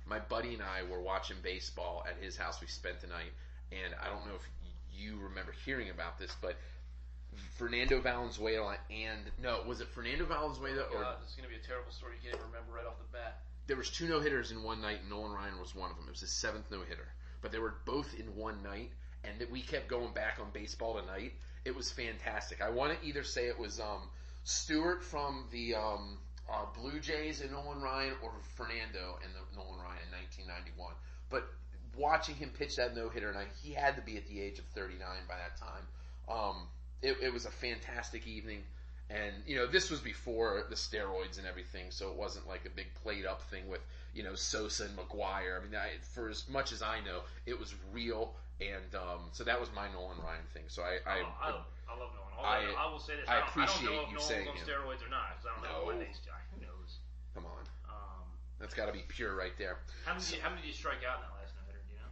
my buddy and I were watching baseball at his house. We spent the night, and I don't know if you remember hearing about this, but Fernando Valenzuela was it Fernando Valenzuela or?
This is going to be a terrible story. You can't even remember right off the bat.
There was 2 no-hitters in one night, and Nolan Ryan was one of them. It was his 7th no-hitter, but they were both in one night, and we kept going back on Baseball Tonight. It was fantastic. I want to either say it was Stewart from the Blue Jays and Nolan Ryan, or Fernando and Nolan Ryan in 1991. But watching him pitch that no-hitter, and he had to be at the age of 39 by that time. It was a fantastic evening. And, this was before the steroids and everything, so it wasn't like a big played-up thing with, Sosa and McGuire. I mean, for as much as I know, it was real. And so that was my Nolan Ryan thing. So I
love Nolan. I will say this.
I appreciate
I don't know if
you
Nolan's
saying
on steroids or not. Because I don't know when they. Who knows?
Come on. That's got to be pure right there.
How many did you strike out in that last no-hitter? Do you know?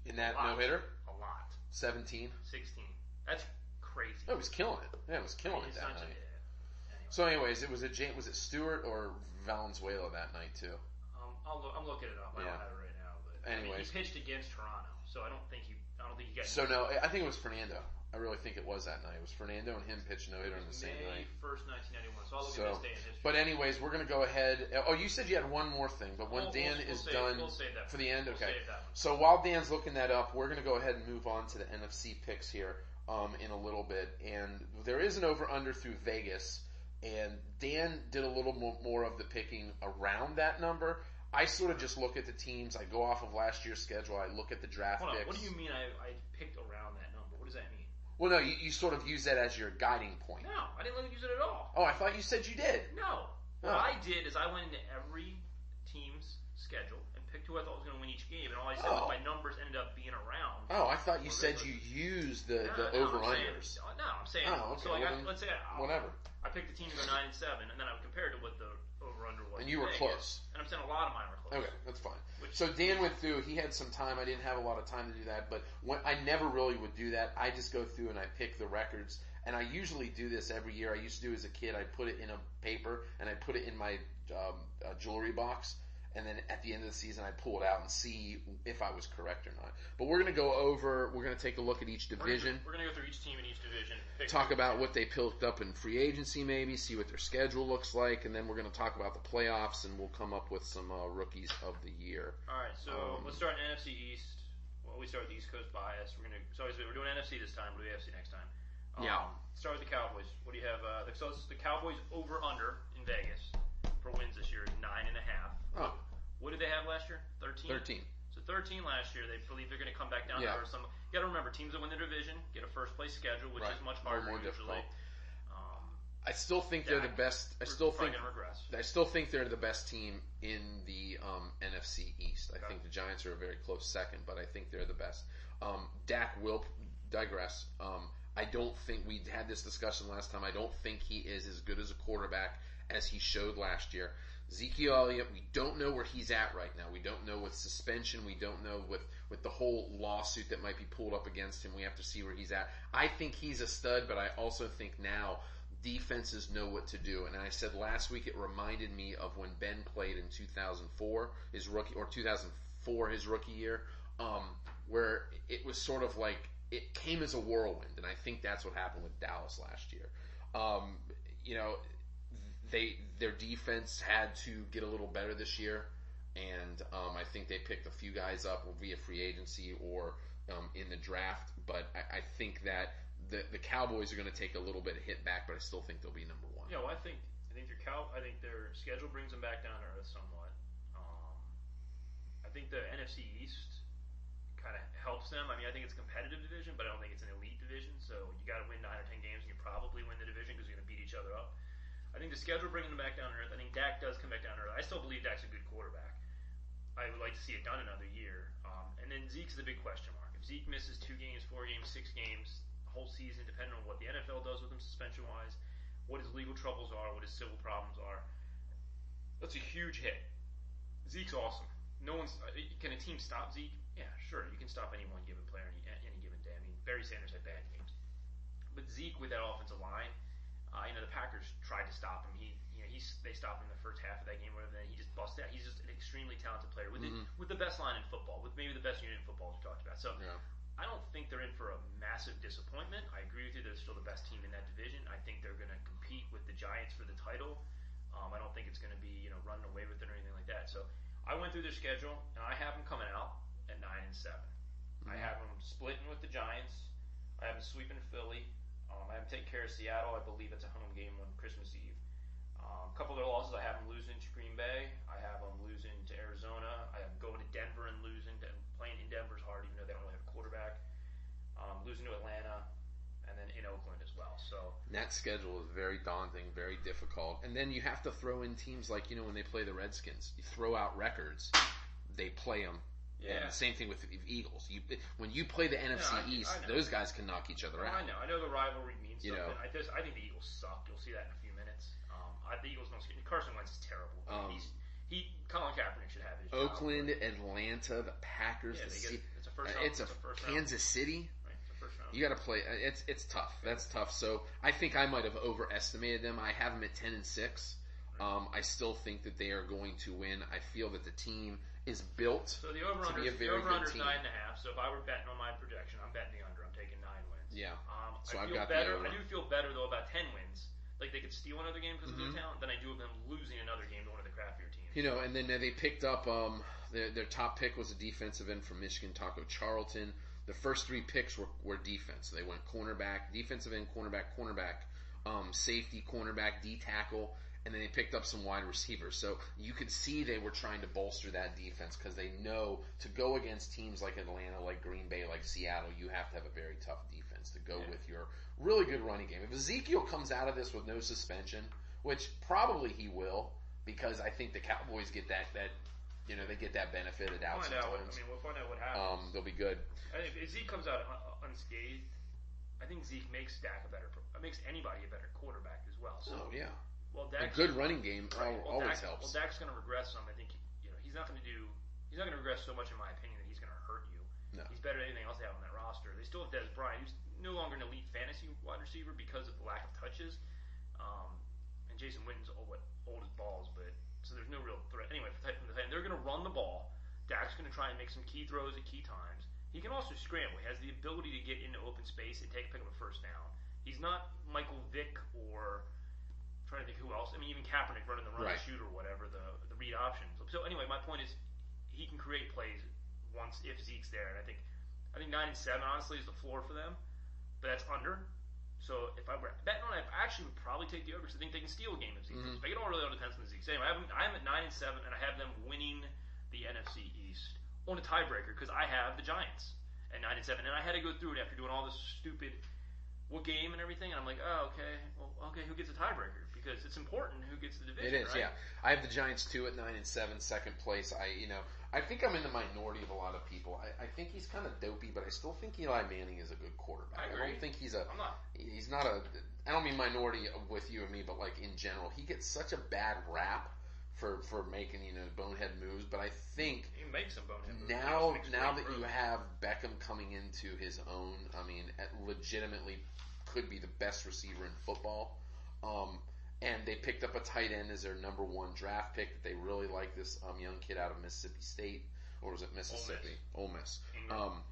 In that no-hitter?
A lot.
17.
16. That's crazy.
Oh, he was killing it. Yeah, he was killing it that night. Anyway. So, anyways, was it Stewart or Valenzuela that night too?
I'm looking it up. I don't have it right now. But
anyways,
he pitched against Toronto, so I don't think he got.
So no, I think it was Fernando. I really think it was that night. It was Fernando and him pitched no hitter on the same night.
May 1st, 1991. So I'll look at this day in history.
But anyways, we're going to go ahead. Oh, you said you had one more thing, but when Dan is done
we'll save that
for the end, okay.
Save that one.
So while Dan's looking that up, we're going to go ahead and move on to the NFC picks here in a little bit. And there is an over/under through Vegas, and Dan did a little more of the picking around that number. I sort of just look at the teams. I go off of last year's schedule. I look at the draft picks.
What do you mean I picked around that number? What does that mean?
Well, no, you sort of use that as your guiding point.
No, I didn't use it at all.
Oh, I thought you said you did.
No. What I did is I went into every team's schedule and picked who I thought was going to win each game, and all I said was my numbers ended up being around.
Oh, I thought you said you used the over-unders.
No, I'm saying.
Okay.
So let's say
whatever.
I picked the team to go 9-7, and then I would compare it to what the over/under was.
And you were close.
And I'm saying a lot of mine were close.
Okay, that's fine. So Dan went through. He had some time. I didn't have a lot of time to do that, but I never really would do that. I just go through and I pick the records. And I usually do this every year. I used to do as a kid. I put it in a paper and I put it in my jewelry box. And then at the end of the season, I pull it out and see if I was correct or not. But we're going to go over. We're going to take a look at each division.
We're going to go through each team in each division.
Talk about what they picked up in free agency, maybe see what their schedule looks like, and then we're going to talk about the playoffs, and we'll come up with some rookies of the year.
All right. So let's start in NFC East. Well, we start with the East Coast bias. We're doing NFC this time. We'll do AFC next time. Start with the Cowboys. What do you have? So the Cowboys over/under in Vegas for wins this year is 9.5.
Oh.
What did they have last year? 13?
13.
So 13 last year. They believe they're going to come back down to earth. You got to remember, teams that win the division get a first place schedule, which is much harder
more
usually.
Difficult. I still think they're the best. I still think they're the best team in the NFC East. I think the Giants are a very close second, but I think they're the best. Dak will digress. I don't think we had this discussion last time. I don't think he is as good as a quarterback as he showed last year. Ezekiel Elliott, we don't know where he's at right now. We don't know with suspension. We don't know with the whole lawsuit that might be pulled up against him. We have to see where he's at. I think he's a stud, but I also think now defenses know what to do. And I said last week it reminded me of when Ben played in 2004, his rookie year, where it was sort of like it came as a whirlwind. And I think that's what happened with Dallas last year. Their defense had to get a little better this year, and I think they picked a few guys up via free agency or in the draft. But I think that the Cowboys are going to take a little bit of hit back, but I still think they'll be number one.
Yeah, well, I think their schedule brings them back down to earth somewhat. I think the NFC East kind of helps them. I mean, I think it's a competitive division, but I don't think it's an elite division. So you got to win 9 or 10 games, and you probably win the division because you're going to beat each other up. I think the schedule bringing them back down to earth. I think Dak does come back down to earth. I still believe Dak's a good quarterback. I would like to see it done another year. And then Zeke's the big question mark. If Zeke misses 2 games, 4 games, 6 games, the whole season, depending on what the NFL does with him suspension-wise, what his legal troubles are, what his civil problems are, that's a huge hit. Zeke's awesome. Can a team stop Zeke? Yeah, sure. You can stop any one given player any given day. I mean, Barry Sanders had bad games. But Zeke with that offensive line, the Packers tried to stop him. They stopped him in the first half of that game, whatever. Then he just busted out. He's just an extremely talented player with the best line in football, with maybe the best unit in football we talked about. So I don't think they're in for a massive disappointment. I agree with you; they're still the best team in that division. I think they're going to compete with the Giants for the title. I don't think it's going to be running away with it or anything like that. So I went through their schedule, and I have them coming out at 9-7. I have them splitting with the Giants. I have them sweeping Philly. I have them taking care of Seattle. I believe it's a home game on Christmas Eve. A couple of their losses, I have them losing to Green Bay. I have them losing to Arizona. I have them going to Denver and losing. Playing in Denver's hard, even though they don't really have a quarterback. Losing to Atlanta, and then in Oakland as well. So
that schedule is very daunting, very difficult. And then you have to throw in teams like when they play the Redskins. You throw out records, they play them. Yeah. And the same thing with the Eagles. When you play the NFC East, those guys can knock each other out.
I know the rivalry means something. I think the Eagles suck. You'll see that in a few minutes. The Eagles don't. Carson Wentz is terrible. Colin Kaepernick should have it.
Oakland, Atlanta, the Packers.
It's a first round.
It's a Kansas City.
Right, it's a first round.
You got to play. It's tough. That's tough. So I think I might have overestimated them. I have them at 10-6. I still think that they are going to win. I feel that the team is built
So the
to
over-under
be a very good
is
team.
9.5. So if I were betting on my projection, I'm betting the under. I'm taking 9 wins.
Yeah. So
I
I've
feel
got
better.
the over.
I do feel better though about 10 wins. Like they could steal another game because of
Mm-hmm.
their talent, than I do of them losing another game to one of the crappier teams.
You know, and then they picked up their top pick was a defensive end from Michigan, Taco Charlton. The first 3 picks were defense. They went cornerback, defensive end, cornerback, safety, cornerback, D tackle, and then they picked up some wide receivers. So you could see they were trying to bolster that defense because they know to go against teams like Atlanta, like Green Bay, like Seattle, you have to have a very tough defense to go with your really good running game. If Ezekiel comes out of this with no suspension, which probably he will, because I think the Cowboys get that they get that benefited out sometimes.
We'll find out what happens.
They'll be good.
I think if Zeke comes out unscathed, I think Zeke makes makes anybody a better quarterback as well. So,
yeah.
Well,
A
Dak's,
good running game always
Dak,
helps.
Well, Dak's going to regress some. I think he's not going to regress so much in my opinion that he's going to hurt you.
No.
He's better than anything else they have on that roster. They still have Dez Bryant, who's no longer an elite fantasy wide receiver because of the lack of touches. And Jason Witten's old as balls, but so there's no real threat. Anyway, from the they're going to run the ball. Dak's going to try and make some key throws at key times. He can also scramble. He has the ability to get into open space and pick up a first down. He's not Michael Vick or I'm trying to think who else. I mean, even Kaepernick running the run and shoot or whatever, the read options. So anyway, my point is he can create plays if Zeke's there, and I think 9-7 honestly is the floor for them, but that's under. So if I were betting on it, I actually would probably take the over because I think they can steal a game if Zeke. But it all really depends on the Zeke. So anyway, I'm at 9-7, and I have them winning the NFC East on a tiebreaker because I have the Giants at 9-7, and I had to go through it after doing all this stupid what game and everything, and I'm like, oh, okay, who gets a tiebreaker? Because it's important who gets the division.
It is,
right?
yeah. I have the Giants too at 9-7, second place. I think I'm in the minority of a lot of people. I think he's kind of dopey, but I still think Eli Manning is a good quarterback.
I agree.
don't think he's
I'm not.
He's not a. I don't mean minority with you and me, but like in general, he gets such a bad rap for making bonehead moves. But I think
He makes some bonehead moves.
now
He makes
that
great
you
moves.
have Beckham coming into his own, I mean, legitimately could be the best receiver in football. And they picked up a tight end as their number 1 draft pick that they really like, this young kid out of Mississippi State. Or was it Mississippi? Ole Miss.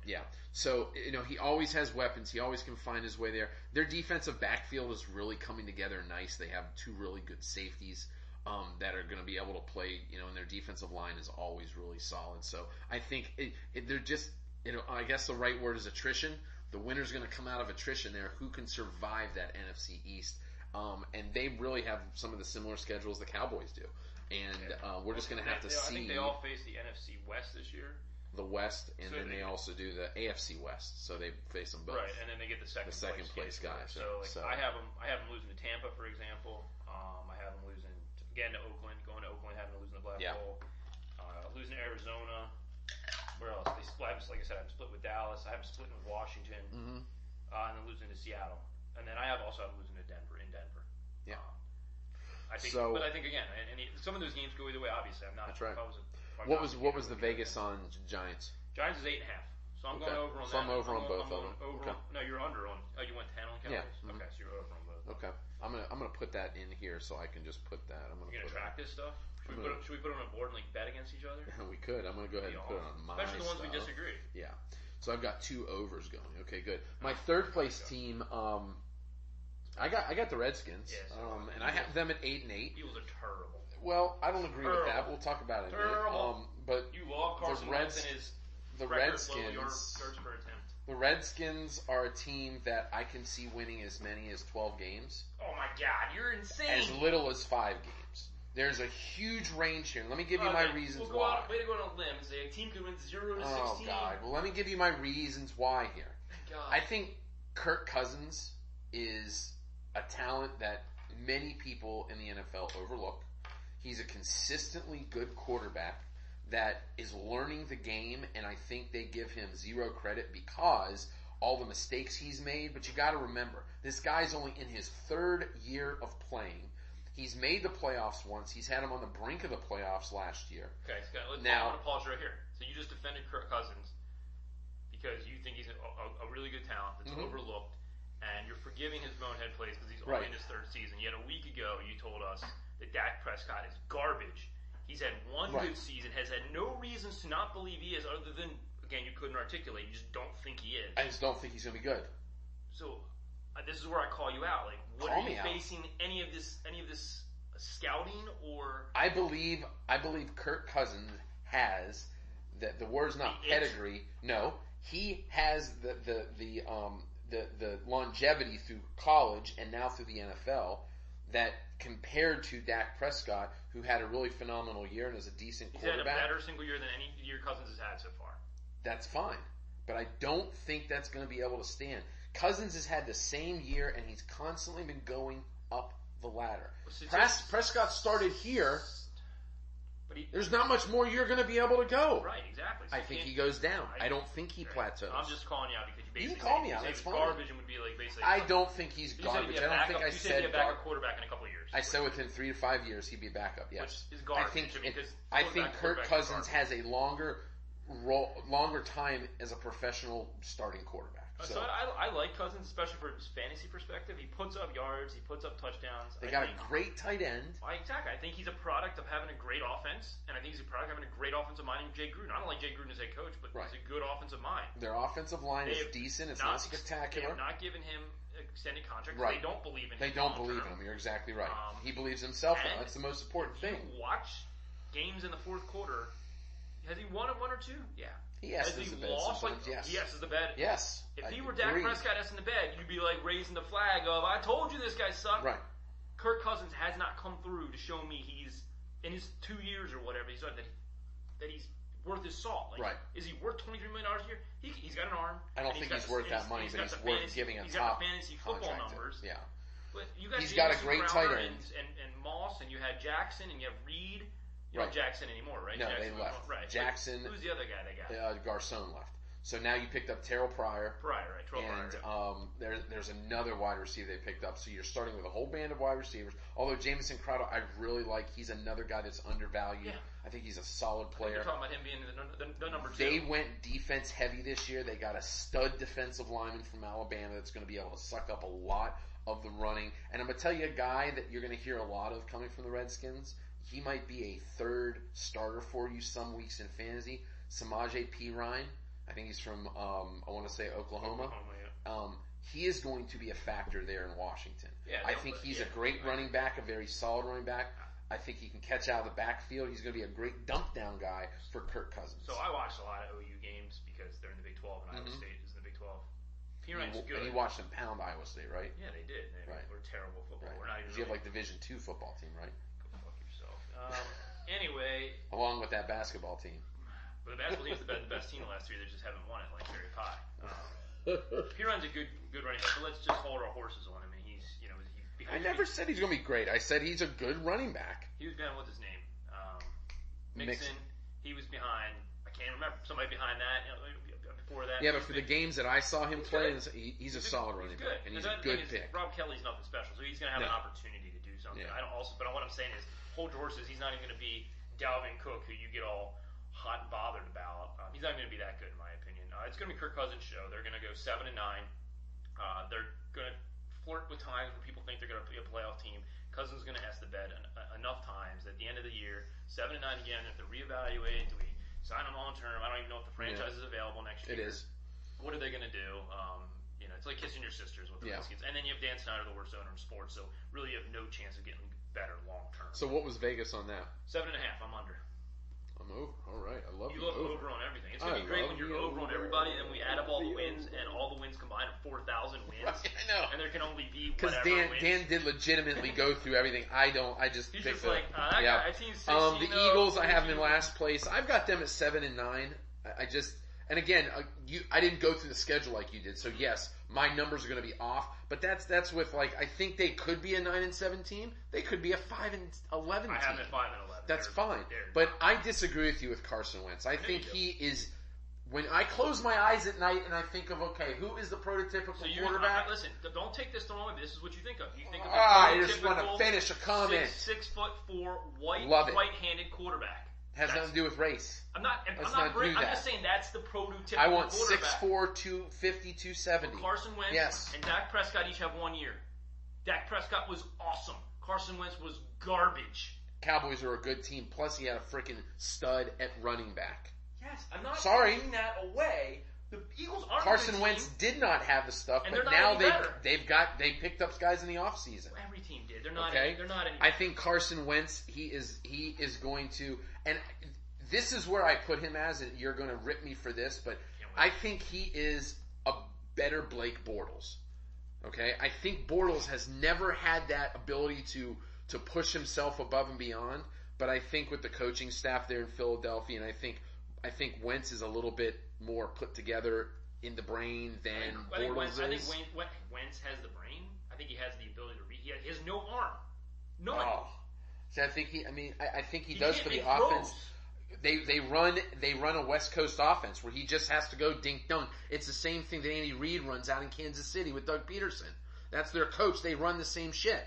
Yeah. So, he always has weapons. He always can find his way there. Their defensive backfield is really coming together nice. They have 2 really good safeties that are going to be able to play, and their defensive line is always really solid. So, I think they're just, I guess the right word is attrition. The winner's going to come out of attrition there. Who can survive that NFC East? And they really have some of the similar schedules the Cowboys do. And we're just going to have to see.
I think they all face the NFC West this year.
The West, and
So
then they also do the AFC West. So they face them both.
Right, and then they get the second
place guys.
So I have them losing to Tampa, for example. I have them losing again to Oakland, going to Oakland, having to lose in the Black Hole. Losing to Arizona. Where else? They split. Like I said, I'm split with Dallas. I have them splitting with Washington, and then losing to Seattle. And then I also have them losing to Denver.
Yeah.
I think,
So,
but I think again, some of those games go either way. Obviously, I'm not.
That's right.
What
was the Vegas on Giants?
Giants is 8.5. So I'm going over on
So
that.
I'm over on both of them. Okay.
No, you're under on. Oh, you went 10 on Cowboys.
Yeah.
Okay, so you're over on both.
Okay. I'm gonna put that in here so I can just put that.
You're gonna track this stuff. Should we put it on a board and bet against each other?
We could. I'm gonna go ahead and put it on my
Especially the ones we
stuff.
disagree.
Yeah. So I've got 2 overs going. Okay, good. My third place team, I got the Redskins,
Yes.
and I have them at 8-8.
Eagles are terrible.
Well, I don't agree with that. We'll talk about it in a minute.
Terrible.
But
You love Carson Wentz and his
the
record below
Redskins,
yards per attempt.
the Redskins are a team that I can see winning as many as 12 games,
Oh my God, you're insane.
as little as 5 games. There's a huge range here. Let me give you my reasons
we'll
why.
Way to go on a limb. Say a team could win 0-16.
Oh God! Well, let me give you my reasons why here.
God.
I think Kirk Cousins is a talent that many people in the NFL overlook. He's a consistently good quarterback that is learning the game, and I think they give him 0 credit because all the mistakes he's made. But you got to remember, this guy's only in his 3rd year of playing. He's made the playoffs once. He's had him on the brink of the playoffs last year.
Okay, Scott, I'm
Now-
going to pause right here. So you just defended Kirk Cousins because you think he's a really good talent that's overlooked, and you're forgiving his bonehead plays because he's only
Right.
in his 3rd season. Yet a week ago, you told us that Dak Prescott is garbage. He's had one
Right.
good season, has had no reasons to not believe he is, other than, again, you couldn't articulate. You just don't think he is.
I just don't think he's going to be good.
So this is where I call you out. Like, what
Call
are you
me out.
basing any of this scouting or?
I believe Kirk Cousins has the word's not
The it.
pedigree. No, he has the longevity through college and now through the NFL that compared to Dak Prescott, who had a really phenomenal year and is a decent
He's had a
quarterback.
better single year than any year Cousins has had so far.
That's fine. But I don't think that's going to be able to stand. Cousins has had the same year, and he's constantly been going up the ladder. Prescott started here.
But
There's not much more you're going to be able to go.
right, exactly. So
I think he goes down. I don't think he plateaus.
I'm just calling you out because you basically
can call me
you
out,
say
that's
he's
fine.
garbage and would be like basically.
I don't think he's
You said he'd
garbage.
be
I
a
don't
backup.
think I
You said he'd
said
be a backup quarterback in a couple of years.
I said within 3 to 5 years he'd be a backup. Yes,
Which is
I
garbage.
think
I mean, 'cause
I think
quarterback
Kirk
is
Cousins
garbage.
has a longer time as a professional starting quarterback.
So I like Cousins, especially from his fantasy perspective. He puts up yards, he puts up touchdowns.
They got a great tight end.
Exactly. I think he's a product of having a great offense, and I think he's a product of having a great offensive mind in Jay Gruden. I don't like Jay Gruden as head coach, but he's a good offensive mind.
Their offensive line
They
is
have
decent. It's not spectacular.
They have not given him extended contracts.
Right.
They don't believe in him.
They don't
long
believe
term.
him. You're exactly right. He believes himself now.
and
That's the most important
You
thing.
watch games in the fourth quarter. Has he won one or two? Yeah.
He
Has
S's
he
the bed
lost?
sometimes, yes.
He S's the bed.
Yes.
If
I
he were Dak
agree.
Prescott S in the bed, you'd be like raising the flag of, I told you this guy sucked.
Right.
Kirk Cousins has not come through to show me he's, in his 2 years or whatever, he's done that he's worth his salt. Like,
Right.
Is he worth $23 million a year? He's got an arm.
I don't
and
think
got
he's
the-
worth
and
that money, but
got
he's
the
worth
fantasy-
giving a
he's
top
got the fantasy football
contract to.
numbers.
Yeah.
But you got
He's got a
Jameson
great
Crowder
tight end.
and Moss, and you had Jackson, and you have Reed. You
Right.
don't have Jackson anymore, right?
No,
Jackson
they left.
Right.
Jackson.
Who's the other guy they got?
Garcon left. So now you picked up Terrell Pryor.
Pryor, right? Terrell Pryor.
And there's another wide receiver they picked up. So you're starting with a whole band of wide receivers. Although Jamison Crowder, I really like. He's another guy that's undervalued.
Yeah.
I think he's a solid player.
You're talking about him being the number two.
They went defense heavy this year. They got a stud defensive lineman from Alabama that's going to be able to suck up a lot of the running. And I'm going to tell you a guy that you're going to hear a lot of coming from the Redskins. He might be a third starter for you some weeks in fantasy. Samaje Perine. I think he's from, I want to say Oklahoma.
Yeah.
He is going to be a factor there in Washington.
Yeah,
I think he's a great running back, a very solid running back. I think he can catch out of the backfield. He's going to be a great dump down guy for Kirk Cousins.
So I watched a lot of OU games because they're in the Big 12 and Iowa State is in the Big 12. Perine's good.
And you watched them pound Iowa State, right?
Yeah, they did. We're terrible football.
Right.
We're not even.
You have like Division II football team, right?
Go fuck yourself. Anyway,
Along with that basketball team.
but the basketball team's the best team the last 3 years. They just haven't won it like Barry Pie. Perine's a good running back. But let's just hold our horses on him. And he's
I never said he's going to be great. I said he's a good running back.
He was behind what's his name? Mixon. He was behind. I can't remember somebody behind that. Before that.
Yeah, but for the games that I saw him play, he's a solid running
good.
back, and he's
the
a
thing
good
is,
pick.
Rob Kelly's nothing special, so he's going to have an opportunity to do something.
Yeah.
But what I'm saying is, hold your horses. He's not even going to be Dalvin Cook, who you get all hot and bothered about. He's not going to be that good, in my opinion. It's going to be Kirk Cousins' show. They're going to go 7-9. They're going to flirt with times when people think they're going to be a playoff team. Cousins is going to ask the bed enough times at the end of the year, 7-9 again. If they reevaluate, do we sign him long term? I don't even know if the franchise is available next year.
It is.
What are they going to do? It's like kissing your sisters with the Redskins. And then you have Dan Snyder, the worst owner in sports. So really, you have no chance of getting better long term.
So what was Vegas on that?
7.5. I'm under.
I'm over. All right, I love
You
the
love
over.
over on everything. It's going to be great when you're over on everybody, and we add up all the wins, and all the wins combined are 4,000 wins.
Right, I know.
And there can only be
Because
whatever wins.
Dan did legitimately go through everything. I don't. I just
He's
picked
just like, that guy, team's 16.
the Eagles, I have them in last place. I've got them at 7-9. I just, and again, I didn't go through the schedule like you did. So yes, my numbers are going to be off. But that's with like, I think they could be a 9-17. They could be a 5-11 team.
I have them at 5-11.
That's fine. But I disagree with you with Carson Wentz. I think he is. When I close my eyes at night and I think of, okay, who is the prototypical quarterback?
Listen, don't take this the wrong way. This is what you think of. You think of
I just want to finish a comment.
6'4", white-handed quarterback.
Has nothing to do with race.
I'm not just saying that's the prototypical
I want
quarterback.
6'4", 250, 270.
Carson Wentz and Dak Prescott each have 1 year. Dak Prescott was awesome. Carson Wentz was garbage.
Cowboys are a good team. Plus, he had a freaking stud at running back.
Yes, I'm not
taking
that away. The Eagles aren't
Carson
a good
Wentz
team.
did not have the stuff,
And
but
they're
now
not any better.
they picked up guys in the offseason.
Every team did. They're not.
Okay?
They're not any.
I think Carson Wentz, he is going to, and this is where I put him as, and you're going to rip me for this, but I think he is a better Blake Bortles. Okay? I think Bortles has never had that ability to push himself above and beyond, but I think with the coaching staff there in Philadelphia, and I think Wentz is a little bit more put together in the brain than Bortles is.
I think Wentz has the brain. I think he has the ability to read. He has no arm. None.
Oh. See, I think he does for the
can't make
offense. They run a West Coast offense where he just has to go dink dunk. It's the same thing that Andy Reid runs out in Kansas City with Doug Peterson. That's their coach. They run the same shit.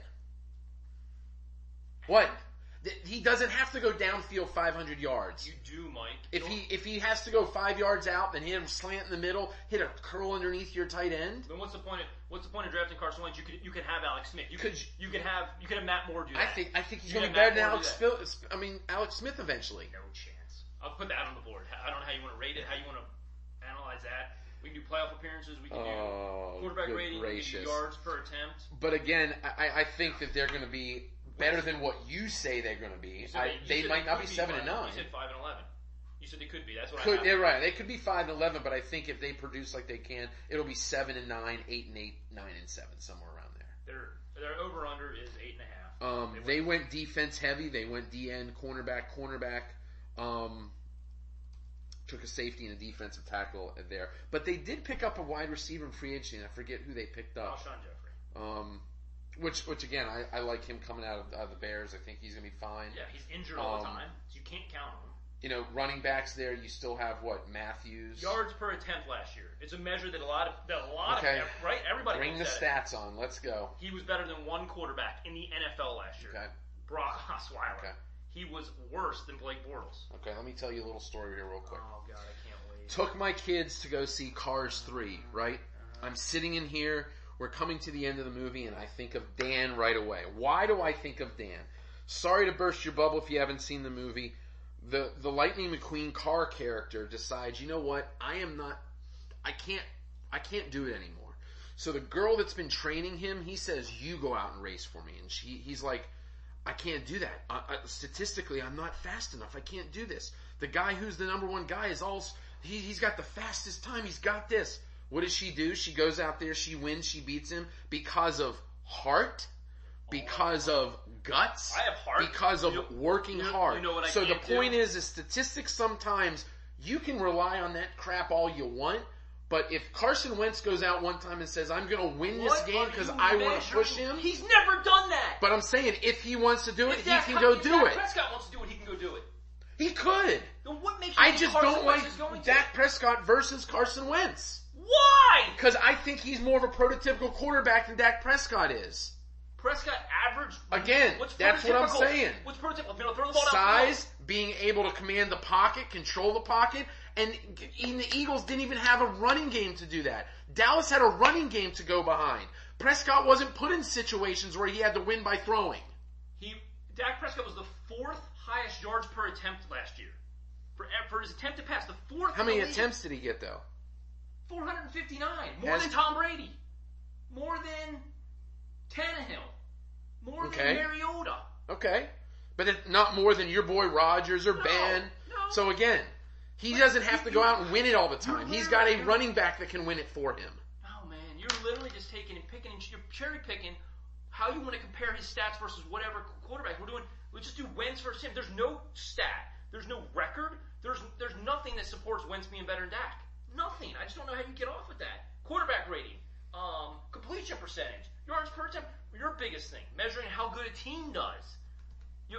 What? He doesn't have to go downfield 500 yards.
You do, Mike.
If he has to go 5 yards out, then hit him slant in the middle, hit a curl underneath your tight end.
Then what's the point of drafting Carson Wentz? You could have Alex Smith. You could have Matt Moore do that.
I think he's going to be better than Alex Smith eventually.
No chance. I'll put that on the board. I don't know how you want to rate it, how you want to analyze that. We can do playoff appearances. We can do quarterback rating. We can do yards per attempt.
But again, I think that they're going to be better than what you say they're going to be. They might not be 7-9.
You said 5-11. You said they could be. That's what I.
They're right. They could be 5-11, but I think if they produce like they can, it'll be 7-9, 8-8, 9-7, somewhere around there.
Their over under is 8.5.
They went defense heavy. They went DN, cornerback. Took a safety and a defensive tackle there, but they did pick up a wide receiver in free agency. And I forget who they picked up.
Alshon Jeffrey.
Which again, I like him coming out of the Bears. I think he's going to be fine.
Yeah, he's injured all the time, so you can't count on him.
You know, running backs there, you still have Matthews.
Yards per attempt last year. It's a measure that a lot of right. Everybody
bring the stats on. Let's go.
He was better than one quarterback in the NFL last year.
Okay.
Brock Osweiler.
Okay.
He was worse than Blake Bortles.
Okay, let me tell you a little story here real quick.
Oh God, I can't wait.
Took my kids to go see Cars 3. Right. I'm sitting in here. We're coming to the end of the movie, and I think of Dan right away. Why do I think of Dan? Sorry to burst your bubble if you haven't seen the movie. The Lightning McQueen car character decides, you know what? I can't do it anymore. So the girl that's been training him, he says, you go out and race for me. And he's like, I can't do that. Statistically, I'm not fast enough. I can't do this. The guy who's the number one guy is he's got the fastest time. He's got this. What does she do? She goes out there, she wins, she beats him because of heart, because of guts,
I have heart.
because of working hard.
You know what I
so the
can't
point
do?
is statistics sometimes, you can rely on that crap all you want, but if Carson Wentz goes out one time and says, I'm going to win this game because I want to push him.
He's never done that.
But I'm saying, if he wants to do it, he can go do it.
If Prescott wants to do it, he can go do it.
He could.
Then what makes you
I
think
just
Carson
don't
Wentz
like
is going to?
Dak Prescott versus Carson Wentz.
Why?
Because I think he's more of a prototypical quarterback than Dak Prescott is.
Prescott average.
Again, that's what I'm saying.
What's prototypical? Throw the ball
Size, being able to command the pocket, control the pocket, and even the Eagles didn't even have a running game to do that. Dallas had a running game to go behind. Prescott wasn't put in situations where he had to win by throwing.
Dak Prescott was the fourth highest yards per attempt last year. For his attempt to pass, the fourth.
How many attempts did he get, though?
459. More than Tom Brady. More than Tannehill. More than Mariota.
Okay. But not more than your boy Rodgers or Ben.
No.
So again, he doesn't have to go out and win it all the time. He's got a running back that can win it for him.
Oh, man. You're literally just taking and picking and you're cherry picking how you want to compare his stats versus whatever quarterback. Let's just do Wentz versus him. There's no stat. There's no record. There's nothing that supports Wentz being better than Dak. Nothing. I just don't know how you get off with that. Quarterback rating, completion percentage, yards per attempt. Your biggest thing, measuring how good a team does.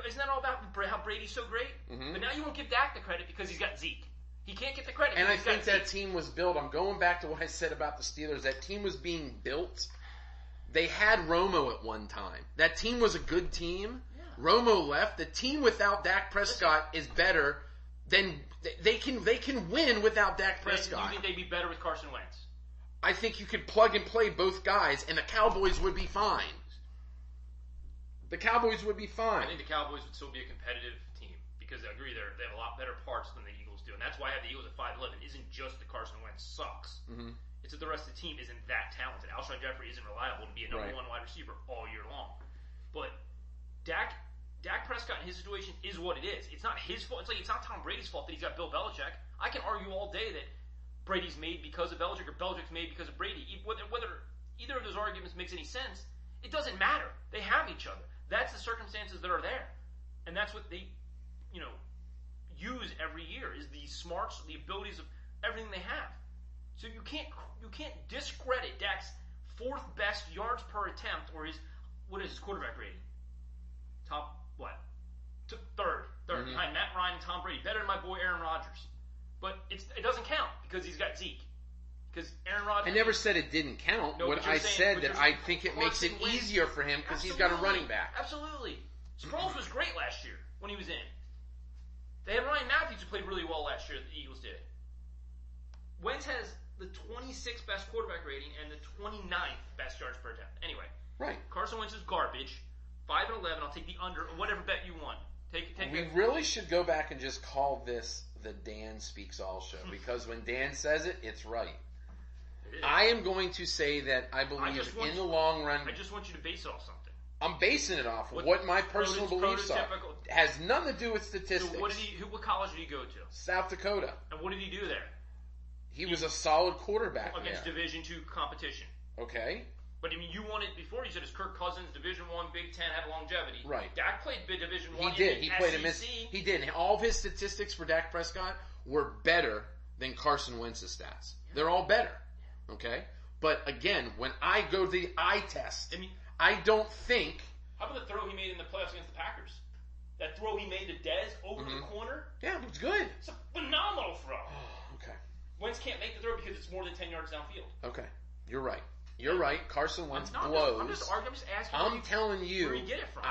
Isn't that all about how Brady's so great? Mm-hmm. But now you won't give Dak the credit because he's got Zeke. He can't get the credit.
And I think that team was built. I'm going back to what I said about the Steelers. That team was being built. They had Romo at one time. That team was a good team. Yeah. Romo left. The team without Dak Prescott is better than they can win without Dak Prescott.
You think they'd be better with Carson Wentz?
I think you could plug and play both guys, and the Cowboys would be fine. The Cowboys would be fine.
I think the Cowboys would still be a competitive team because I agree they have a lot better parts than the Eagles do, and that's why I have the Eagles at 5-11. It isn't just that Carson Wentz sucks.
Mm-hmm.
It's that the rest of the team isn't that talented. Alshon Jeffrey isn't reliable to be a number one wide receiver all year long. But Dak Prescott in his situation is what it is. It's not his fault. It's not Tom Brady's fault that he's got Bill Belichick. I can argue all day that Brady's made because of Belichick or Belichick's made because of Brady. Whether either of those arguments makes any sense, it doesn't matter. They have each other. That's the circumstances that are there, and that's what they, use every year is the smarts, the abilities of everything they have. So you can't discredit Dak's fourth best yards per attempt or what is his quarterback rating? Top what? Third behind Matt Ryan and Tom Brady, better than my boy Aaron Rodgers. But it doesn't count because he's got Zeke. Because Aaron Rodgers.
I never said it didn't count.
No,
I said that I think it makes it easier for him because he's got a running back.
Absolutely. Sproles was great last year when he was in. They had Ryan Matthews who played really well last year. The Eagles did. Wentz has the 26th best quarterback rating and the 29th best yards per attempt. Anyway,
right.
Carson Wentz is garbage. 5-11. I'll take the under or whatever bet you want.
We really should go back and just call this the Dan Speaks All show because when Dan says it, it's right. I am going to say that I believe in the long run.
I just want you to base it off something.
I'm basing it off of what my personal beliefs are. It has nothing to do with statistics.
So what college did he go to?
South Dakota.
And what did he do there?
He was a solid quarterback
against Division II competition.
Okay.
But I mean, you wanted before. You said it's Kirk Cousins, Division I, Big Ten, had longevity.
Right.
Dak played Division I.
He did. He played He did. All of his statistics for Dak Prescott were better than Carson Wentz's stats. Yeah. They're all better. Okay. But again, when I go to the eye test, I don't think.
How about the throw he made in the playoffs against the Packers? That throw he made to Dez over the corner?
Yeah, it was good.
It's a phenomenal throw.
Okay.
Wentz can't make the throw because it's more than 10 yards downfield.
Okay. You're right. You're right. Carson Wentz
blows. I'm just asking.
I'm telling you.
Where you get it from?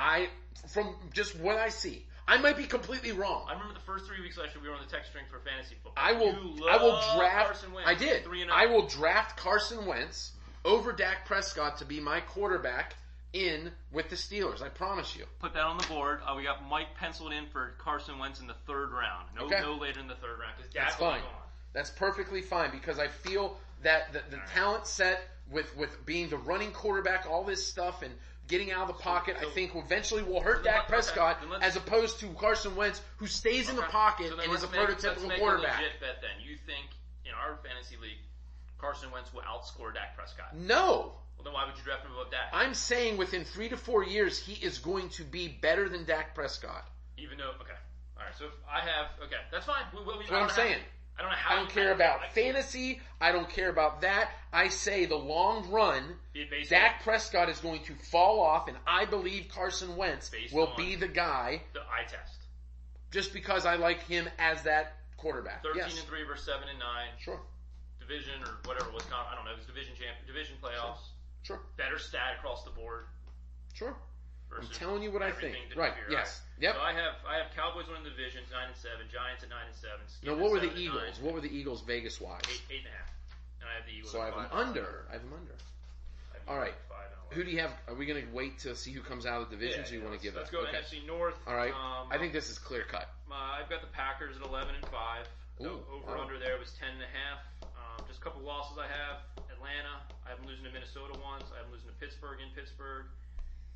From just what I see. I might be completely wrong.
I remember the first 3 weeks last year we were on the text string for fantasy football.
I will draft
Carson Wentz.
I did. I will draft Carson Wentz over Dak Prescott to be my quarterback in with the Steelers. I promise you.
Put that on the board. We got Mike penciled in for Carson Wentz in the third round. No later in the third round because Dak's
fine. That's perfectly fine because I feel that the talent set with being the running quarterback, all this stuff, and getting out of the pocket, I think eventually will hurt Dak Prescott as opposed to Carson Wentz, who stays in the pocket and is a prototypical quarterback.
A legit bet then. You think in our fantasy league, Carson Wentz will outscore Dak Prescott?
No.
Well, then why would you draft him above Dak?
I'm saying within 3 to 4 years, he is going to be better than Dak Prescott.
Even though, all right. So if I have, that's fine.
That's what I'm saying.
I don't know how.
I don't care about fantasy. I don't care about that. I say the long run, Dak Prescott is going to fall off, and I believe Carson Wentz will be the guy.
The eye test.
Just because I like him as that quarterback.
13-3 versus 7-9.
Sure.
Division or whatever it was. I don't know. It was division playoffs.
Sure.
Better stat across the board.
Sure. I'm telling you what I think. Right. Yes.
Right. Yep. So I have Cowboys winning the division 9-7, Giants at 9-7.
Now, what were the Eagles? What were the Eagles Vegas wise?
8.5. And I have the Eagles.
So I have them under. All right. Who do you have? Are we going to wait to see who comes out of the divisions? Or you want to give
Let's go NFC North.
All right. I think this is clear cut.
I've got the Packers at 11-5. Over under there was 10.5. Just a couple losses I have. Atlanta. I have them losing to Minnesota once. I have them losing to Pittsburgh in Pittsburgh.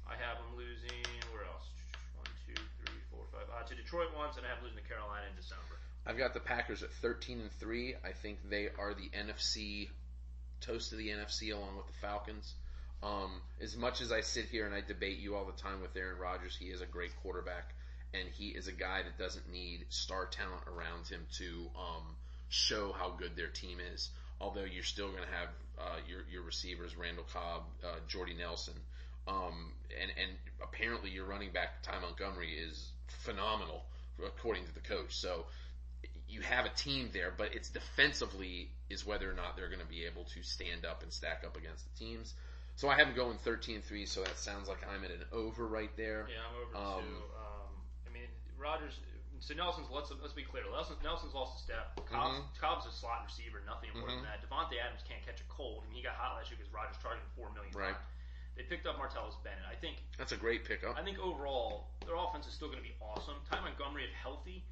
I have them losing, where else? 1, 2, 3, 4, 5. To Detroit once, and I have them losing to Carolina in December.
I've got the Packers at 13-3. I think they are the NFC, toast of the NFC along with the Falcons. As much as I sit here and I debate you all the time with Aaron Rodgers, he is a great quarterback, and he is a guy that doesn't need star talent around him to show how good their team is. Although you're still going to have your receivers, Randall Cobb, Jordy Nelson. And apparently your running back, Ty Montgomery, is phenomenal according to the coach. So you have a team there, but it's defensively is whether or not they're going to be able to stand up and stack up against the teams. So I have them going 13-3, so that sounds like I'm at an over right there.
Yeah, I'm over too. I mean, Rodgers. So let's be clear. Nelson's lost a step. Cobb's a slot receiver, nothing more than that. Devontae Adams can't catch a cold. I mean, he got hot last year because Rodgers charged him $4 million.
Right.
They picked up Martellus Bennett. I think
That's a great pickup.
overall their offense is still going to be awesome. Ty Montgomery, if healthy,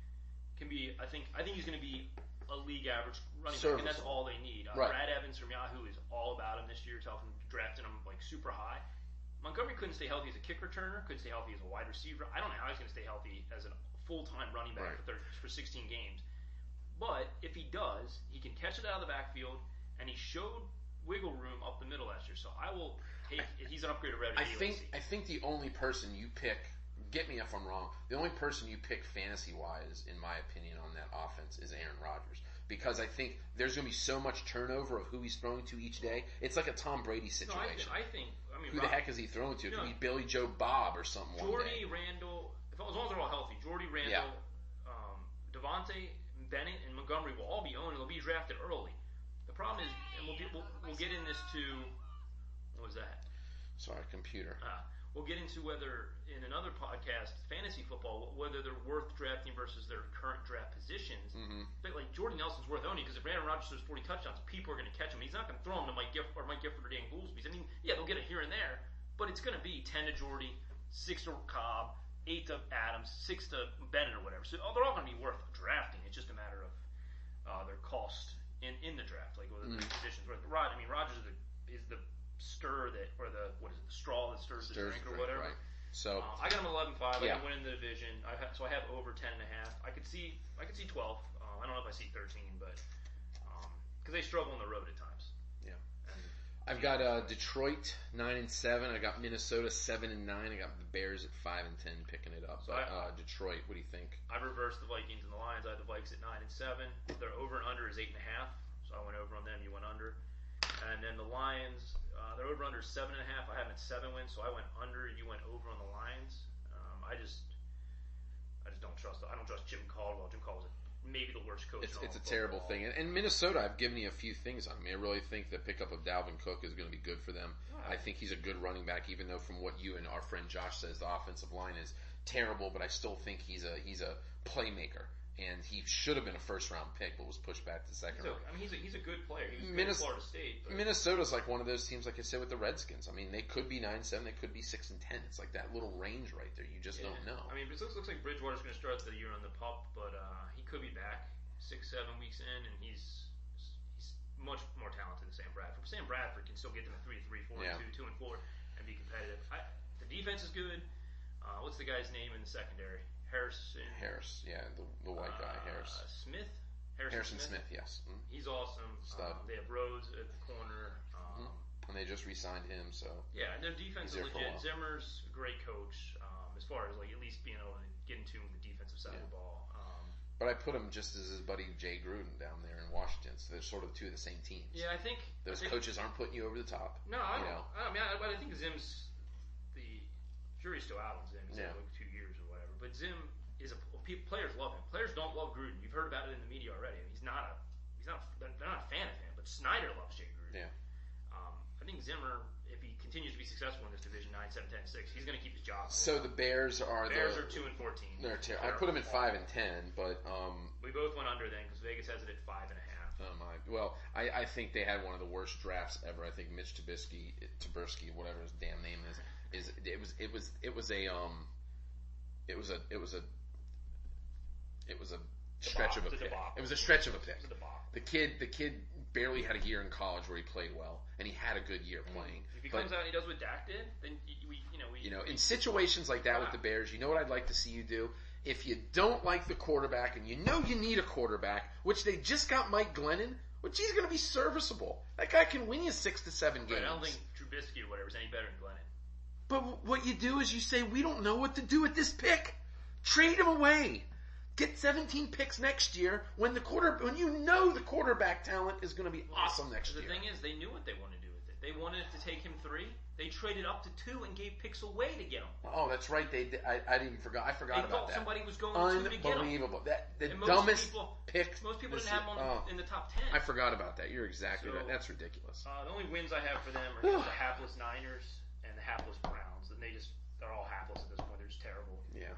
can be. I think he's going to be a league average running back, and that's all they need.
Right.
Brad Evans from Yahoo is all about him this year. Talking drafting him like super high. Montgomery couldn't stay healthy as a kick returner. Couldn't stay healthy as a wide receiver. I don't know how he's going to stay healthy as a full-time running back for 16 games. But if he does, he can catch it out of the backfield, and he showed wiggle room up the middle last year. So I will take. He's an upgrade already.
I think the only person you pick, get me if I'm wrong, the only person you pick fantasy-wise, in my opinion, on that offense is Aaron Rodgers. Because I think there's going to be so much turnover of who he's throwing to each day. It's like a Tom Brady situation.
No, I think.
Who the heck is he throwing to? It could be Billy Joe Bob or something.
Jordy, Randall, as long as they're all healthy, Jordy, Randall, Devontae, Bennett, and Montgomery will all be owned. They'll be drafted early. The problem is, and we'll get in this to, what was that?
Sorry, computer.
We'll get into whether, in another podcast, fantasy football, whether they're worth drafting versus their current draft positions.
Mm-hmm.
But like Jordy Nelson's worth owning because if Aaron Rodgers throws 40 touchdowns, people are going to catch him. He's not going to throw him to Mike Gifford or Dan Goolsby. I mean, yeah, they'll get it here and there, but it's going to be 10 to Jordy, 6 to Cobb, 8 to Adams, 6 to Bennett or whatever. So they're all going to be worth drafting. It's just a matter of their cost in the draft, like whether the positions. Rodgers is the stir that, or the straw that stirs the drink or whatever.
Right. So
I got him 11-5. I can win in the division. So I have over 10.5. I could see 12. I don't know if I see 13, but because they struggle on the road at times.
Yeah. I've got Detroit 9-7. I got Minnesota 7-9. I got the Bears at 5-10 picking it up. But Detroit, what do you think?
I reversed the Vikings and the Lions. I had the Vikes at 9-7. Their over and under is 8.5. So I went over on them. You went under. And then the Lions, their over under is 7.5. I have them at 7 wins, so I went under. You went over on the Lions. I just don't trust. I don't trust Jim Caldwell. Jim Caldwell's maybe the worst coach.
It's a terrible thing. And Minnesota, I've given you a few things on. I mean, I really think the pickup of Dalvin Cook is going to be good for them. I think he's a good running back, even though from what you and our friend Josh says, the offensive line is terrible. But I still think he's a playmaker. And he should have been a first-round pick, but was pushed back to the second round.
I mean, he's a good player. He was good at Florida State. But
Minnesota's like one of those teams, like I said, with the Redskins. I mean, they could be 9-7, they could be 6-10. It's like that little range right there. You just don't know.
I mean, it looks like Bridgewater's going to start the year on the pup, but he could be back 6-7 weeks in, and he's much more talented than Sam Bradford. Sam Bradford can still get them at 3-3, 4-2, 2-4, and be competitive. The defense is good. What's the guy's name in the secondary? Harris, yeah, the white guy, Harris. Harrison Smith, yes. Mm-hmm.
He's awesome.
They have Rhodes at the corner.
And they just re-signed him, so.
Yeah, and their defense is legit. Zimmer's a great coach, as far as like at least being able to get into the defensive side of the ball.
But I put him just as his buddy Jay Gruden down there in Washington, so they're sort of two of the same teams.
Yeah, I think
those coaches aren't putting you over the top.
No, I don't. I think Zim's the jury's still out on Zim. He's had like 2 years or whatever. But Zim is players love him. Players don't love Gruden. You've heard about it in the media already. They're not a fan of him. But Snyder loves Jay Gruden.
Yeah.
I think Zimmer, if he continues to be successful in this division, 9, 7, 10, 6, he's going to keep his job.
So the Bears are
2-14.
They're terrible. I put them at 5-10, but
we both went under then because Vegas has it at 5.5.
Oh my! Well, I think they had one of the worst drafts ever. I think Mitch Trubisky, whatever his damn name is it was a stretch of a pick. It was a stretch of a pick. The kid barely had a year in college where he played well, and he had a good year playing.
If he comes out and he does what Dak did, then we
in situations like that with the Bears, you know what I'd like to see you do? If you don't like the quarterback and you know you need a quarterback, which they just got Mike Glennon, which he's going to be serviceable. That guy can win you 6 to 7 games.
I don't think Trubisky or whatever is any better than Glennon.
But what you do is you say, we don't know what to do with this pick. Trade him away. Get 17 picks next year when you know the quarterback talent is going to be awesome next year.
The thing is, they knew what they wanted to do with it. They wanted to take him 3. They traded up to 2 and gave picks away to get him.
Oh, that's right. I didn't forget. I forgot about that.
Somebody was going to get him.
Unbelievable. The dumbest pick.
Most people didn't have him in the top 10.
I forgot about that. You're exactly right. That's ridiculous.
The only wins I have for them are the hapless Niners and the hapless Browns, and they're all hapless at this point. They're just terrible.
Yeah.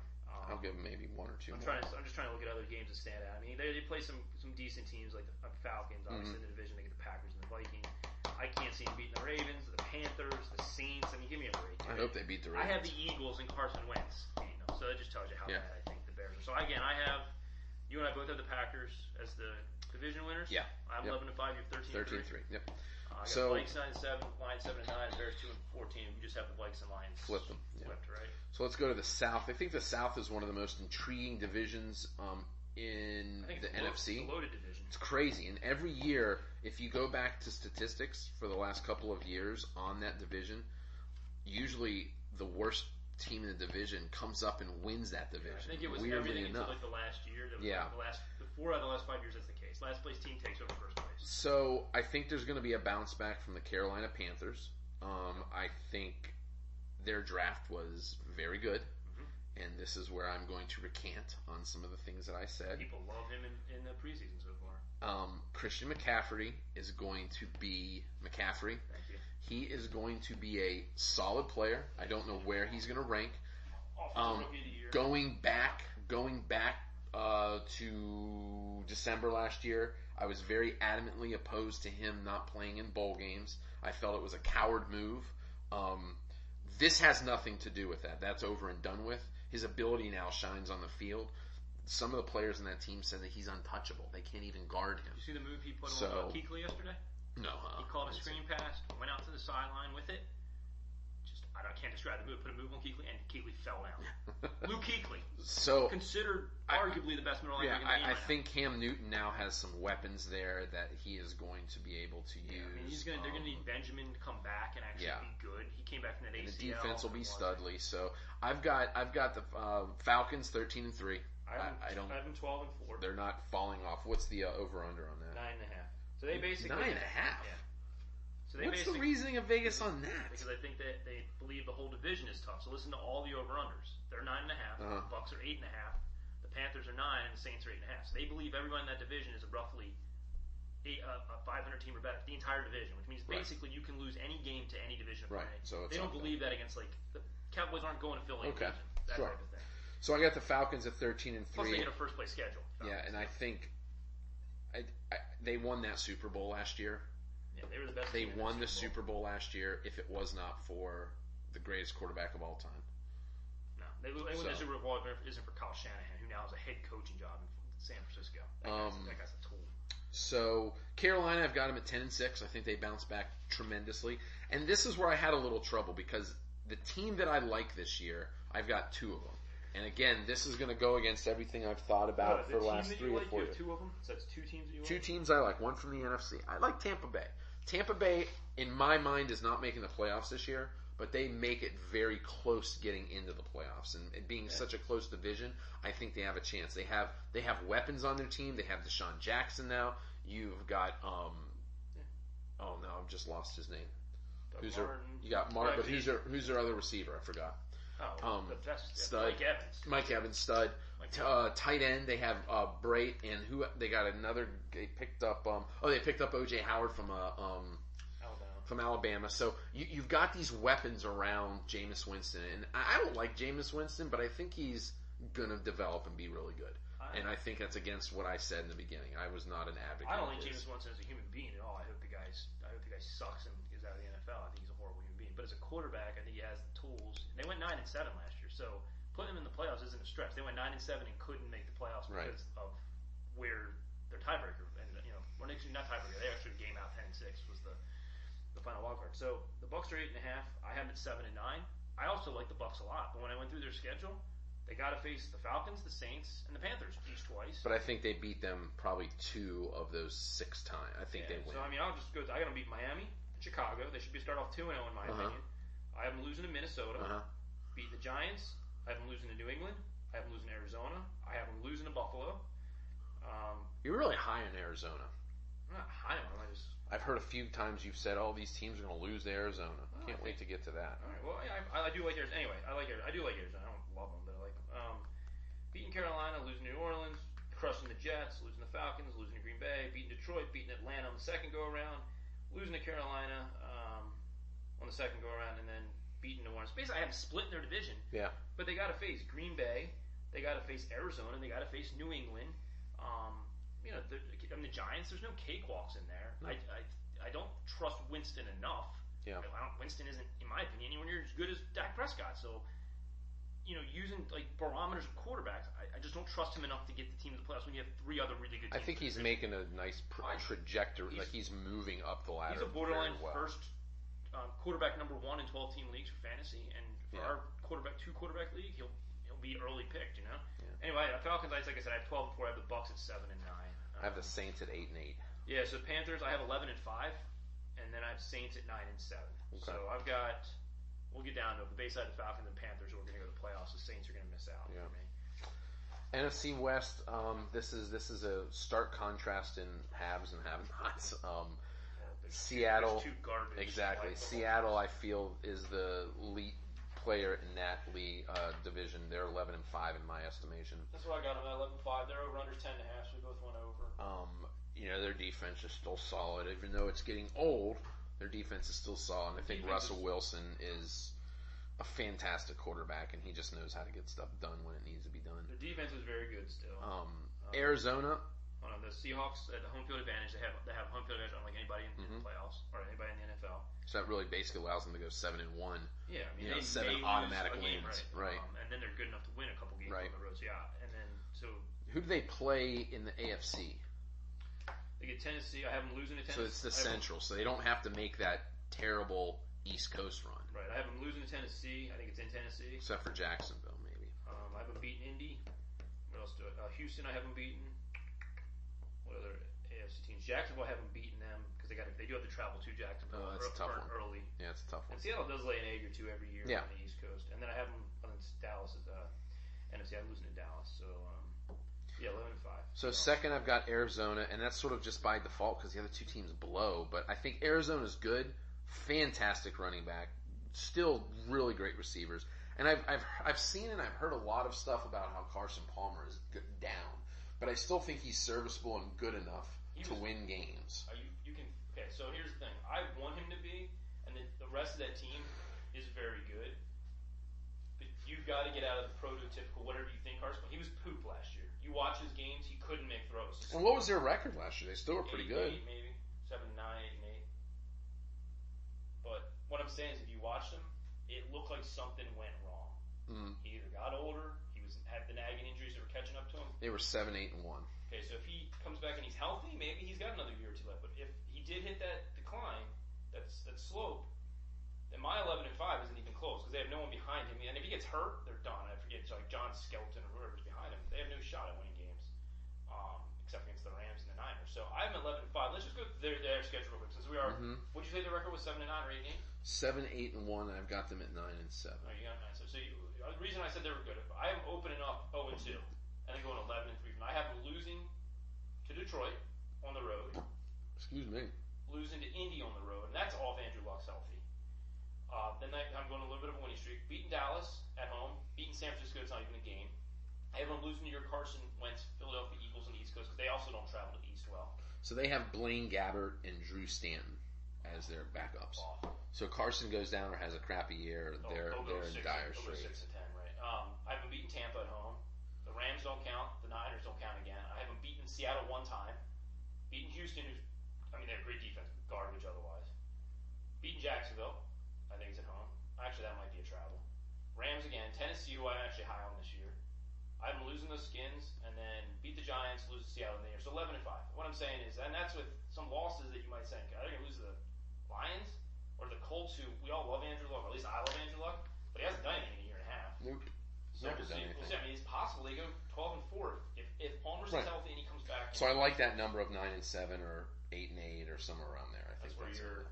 I'll give them maybe 1 or 2
I'm just trying to look at other games that stand out. I mean, they play some decent teams like the Falcons, obviously in the division. They get the Packers and the Vikings. I can't see them beating the Ravens, the Panthers, the Saints. I mean, give me a break.
I hope they beat the Ravens.
I have the Eagles and Carson Wentz beating them, so that just tells you how bad I think the Bears are. So again, you and I both have the Packers as the division winners.
Yeah.
I'm 11-5. You're 13-3.
Yep.
I got
So
Vikes 9-7, Lions 7-9, Bears 2-14. We just have the Vikes and Lions
flip them.
flipped, right?
So let's go to the South. I think the South is one of the most intriguing divisions in the NFC.
It's a loaded division.
It's crazy. And every year, if you go back to statistics for the last couple of years on that division, usually the worst team in the division comes up and wins that division.
I think it was
weirdly
everything
enough.
until like the last year. That was
Yeah.
like the 4 out of the last 5 years that's the case. Last place team takes over first place.
So I think there's going to be a bounce back from the Carolina Panthers. I think their draft was very good. And this is where I'm going to recant on some of the things that I said.
People love him in the preseason so far.
Christian McCaffrey is going to be McCaffrey.
Thank you.
He is going to be a solid player. I don't know where he's going to rank.
Offensive Rookie of the Year.
Going back to December last year, I was very adamantly opposed to him not playing in bowl games. I felt it was a coward move. This has nothing to do with that. That's over and done with. His ability now shines on the field. Some of the players in that team said that he's untouchable. They can't even guard him.
Did you see the move he put
So-
on Kuechly yesterday?
No,
He called a screen pass, went out to the sideline with it. I can't describe the move. Put a move on Kuechly, and Kuechly fell down. Luke Kuechly,
So
considered arguably the best middle linebacker in the game
I
right
think Cam Newton now has some weapons there that he is going to be able to use.
I mean, they're going to need Benjamin to come back and actually be good. He came back from that ACL.
And the defense will be studly. So I've got the Falcons 13-3.
I have them 12-4.
They're not falling off. What's the over under on that?
9.5. So they basically
9.5.
Yeah. So they
What's the reasoning of Vegas on that?
Because I think that they believe the whole division is tough. So listen to all the over-unders. They're 9.5. The Bucks are 8.5. The Panthers are 9, and the Saints are 8.5. So they believe everyone in that division is a roughly a 500 team or better. The entire division, which means basically you can lose any game to any division.
Right. So
they don't believe that against the Cowboys aren't going to Philly.
Okay.
That type of thing.
So I got the Falcons at 13-3.
Plus they get a first place schedule.
Yeah, and I think they won that Super Bowl last year.
Yeah, they were the best.
They won the Super Bowl last year if it was not for the greatest quarterback of all time.
No, they won the Super Bowl if it isn't for Kyle Shanahan, who now has a head coaching job in San Francisco. That guy's a tool.
So Carolina, I've got them at 10-6. I think they bounce back tremendously. And this is where I had a little trouble because the team that I like this year, I've got 2 of them. And again, this is going to go against everything I've thought about for the last 3 or 4 years.
2 of them? So that's 2 teams that you like?
2 teams I like. One from the NFC. I like Tampa Bay. Tampa Bay, in my mind, is not making the playoffs this year, but they make it very close getting into the playoffs. And it being such a close division, I think they have a chance. They have weapons on their team. They have Deshaun Jackson now. You've got oh no, I've just lost his name. You got Martin, but who's their other receiver? I forgot.
The best
stud. Mike Evans, stud. Tight end, they have Brait, and who they got another. They picked up. They picked up O.J. Howard from Alabama. So you've got these weapons around Jameis Winston, and I don't like Jameis Winston, but I think he's gonna develop and be really good. And I think that's against what I said in the beginning. I was not an advocate.
I don't like Jameis Winston as a human being at all. I hope the guy sucks and is out of the NFL. I think he's a horrible human being. But as a quarterback, I think he has the tools. And they went 9-7 last year, so putting them in the playoffs isn't a stretch. They went 9-7 and couldn't make the playoffs because of where their tiebreaker ended. Well, actually not tiebreaker. They actually game out 10-6 was the final wild card. So the Bucks are 8.5. I have them at 7-9. I also like the Bucks a lot, but when I went through their schedule, they got to face the Falcons, the Saints, and the Panthers each twice.
But I think they beat them probably 2 of those 6 times. I think they win.
So I'll just go. I got them beat Miami, Chicago. They should start off 2-0 in my opinion. I have them losing to Minnesota, beating the Giants. I have them losing to New England. I have them losing to Arizona. I have them losing to Buffalo.
You're really high in Arizona.
I'm not high on them.
I've heard a few times you've said, these teams are going to lose to Arizona. Can't wait to get to that.
All right. Well, I do like Arizona. Anyway, I do like Arizona. I don't love them, but I like them. Beating Carolina, losing to New Orleans, crushing the Jets, losing to Falcons, losing to Green Bay, beating Detroit, beating Atlanta on the second go-around, losing to Carolina on the second go-around, and then beating New Orleans. Basically, I have them split in their division.
Yeah.
But they got to face Green Bay, they got to face Arizona, and they got to face New England. The Giants, there's no cakewalks in there. I don't trust Winston enough.
Yeah.
Winston isn't, in my opinion, anywhere near as good as Dak Prescott. So, using like barometers of quarterbacks, I just don't trust him enough to get the team to the playoffs when you have three other really good teams.
I think he's making a nice trajectory. Like he's moving up the ladder.
He's a borderline
well.
first quarterback number 1 in 12-team leagues for fantasy, and for our two quarterback league, he'll be early picked.
Yeah.
Anyway, Falcons. Like I said, I have 12 and 4. I have the Bucks at 7 and 9.
I have the Saints at 8 and 8.
Yeah. So Panthers, I have 11 and 5, and then I have Saints at 9 and 7.
Okay.
So I've got. We'll get down to the base side of the Falcons and Panthers who are going to go to the playoffs. The Saints are going to miss out for me.
NFC West. This is a stark contrast in haves and have-nots. Seattle,
two garbage.
Exactly. Seattle, I feel, is the elite player in that league division. They're 11 and 5 in my estimation.
That's what I got them at 11 and 5. They're over under 10 and a half. So we both went over.
Their defense is still solid, even though it's getting old. Their defense is still solid. And I think Russell Wilson is a fantastic quarterback, and he just knows how to get stuff done when it needs to be done.
The defense is very good still.
Arizona.
The Seahawks at the home field advantage. They have home field advantage unlike anybody in the playoffs or anybody in the NFL.
So that really basically allows them to go 7 and 1.
Yeah, I mean,
they 7 automatic wins, right?
And then they're good enough to win a couple games on the road. So and then
who do they play in the AFC?
They get Tennessee. I have them losing to Tennessee.
So it's the Central, so they don't have to make that terrible East Coast run.
Right. I have them losing to Tennessee. I think it's in Tennessee.
Except for Jacksonville, maybe.
I have them beating Indy. What else do I? Houston, I have them beaten. What other AFC teams? Jacksonville, I have them beaten them because they do have to travel to Jacksonville.
Oh, that's a tough one.
Early.
Yeah, it's a tough one.
And Seattle does lay an egg or two every year on the East Coast. And then I have them against Dallas at the NFC. I'm losing to Dallas. So, 11 and 5.
So second, I've got Arizona, and that's sort of just by default because the other two teams below. But I think Arizona's good, fantastic running back, still really great receivers. And I've seen and I've heard a lot of stuff about how Carson Palmer is down, but I still think he's serviceable and good enough to win games.
Okay, so here's the thing. I want him to be, and the rest of that team is very good. But you've got to get out of the prototypical whatever you think Carson. He was poop last year. You watch his games; he couldn't make throws.
And what was their record last year? They still were pretty good.
8, maybe 7, 9, 8 and 8. But what I'm saying is, if you watched him, it looked like something went wrong. He either got older, had the nagging injuries that were catching up to him.
They were 7, 8 and 1.
Okay, so if he comes back and he's healthy, maybe he's got another year or two left. But if he did hit that decline, that slope, then my 11 and 5 isn't even close because they have no one behind him. And if he gets hurt, they're done. I forget, it's like John Skelton or whoever's behind him. They have no shot at winning games, except against the Rams and the Niners. So I have 11 and 5. Let's just go through their schedule real quick. Since we are, would you say the record was 7 and 9 or 8 and 8?
7, 8 and 1, and I've got them at 9 and 7.
Oh, you got 9. So the reason I said they were good, I am opening up 0 and 2, and then going 11 and 3. I have them losing to Detroit on the road.
Excuse me.
Losing to Indy on the road, and that's all if Andrew Luck's healthy. Then I'm going a little bit of a winning streak. Beating Dallas at home, beating San Francisco, it's not even a game. I have them losing to your Carson Wentz, Philadelphia Eagles on the East Coast because they also don't travel to the East well.
So they have Blaine Gabbert and Drew Stanton as their backups. So Carson goes down or has a crappy year, they're in dire straits.
6 and 10, right? I haven't beaten Tampa at home. The Rams don't count. The Niners don't count again. I haven't beaten Seattle one time. Beaten Houston, they have great defense, garbage otherwise. Beaten Jacksonville, I think it's at home. Actually, that might be a travel. Rams again. Tennessee, who I'm actually high on this year. I'm losing those Skins, and then beat the Giants, lose to Seattle in the year. So 11 and 5. What I'm saying is, and that's with some losses that you might think, are they going to lose to the Lions or the Colts, who we all love Andrew Luck, or at least I love Andrew Luck, but he hasn't done anything in a year and a half.
Nope.
So we'll see. It's possible they go 12 and 4 if Palmer's healthy and he comes back.
So I like that number of 9 and 7 or 8 and 8 or somewhere around there. I think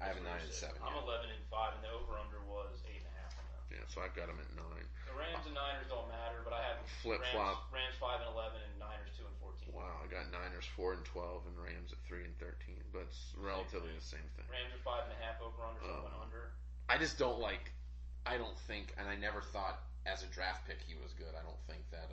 I have a 9 and 7.
I'm 11 and 5, and the over under was 8 and a half.
Yeah, so I've got them at 9.
The Rams and Niners don't matter, but I have
flip flop.
Rams 5 and 11, and Niners 2 and 14.
Wow, I got Niners 4 and 12, and Rams at 3 and 13, but it's relatively the same thing.
Rams are 5 and a half over under, so I went under.
I just don't like. I don't think, and I never thought as a draft pick he was good. I don't think that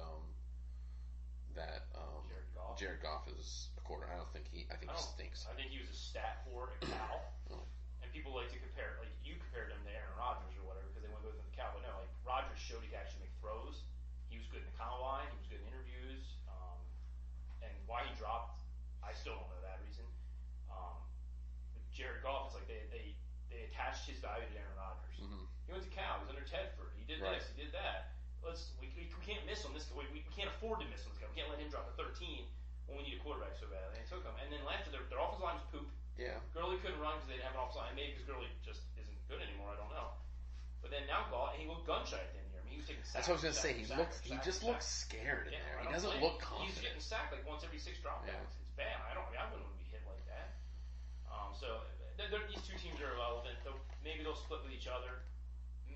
Jared Goff is a quarter. I think he stinks.
I think he was a stat for at Cal, and people like to compare. Like you compared him to Aaron Rodgers or whatever because they went both in the Cal, but no, like Rodgers showed he could actually make throws. He was good in the combine. He was good in interviews, and why he dropped, I still don't know that reason. But Jared Goff. like, we can't let him drop to 13 when we need a quarterback so badly. And they took him. And then last year, their offensive line was poop.
Yeah.
Gurley couldn't run because they didn't have an offensive line. Maybe because Gurley just isn't good anymore. I don't know. But then now Gall, and he looked gun shy at the end of the year. I mean, he was taking sacks.
That's what I was gonna say. He just looks scared in there. He doesn't look confident.
He's getting sacked like once every 6 dropbacks. Yeah. It's bad. I wouldn't want to be hit like that. So these two teams are irrelevant. Maybe they'll split with each other.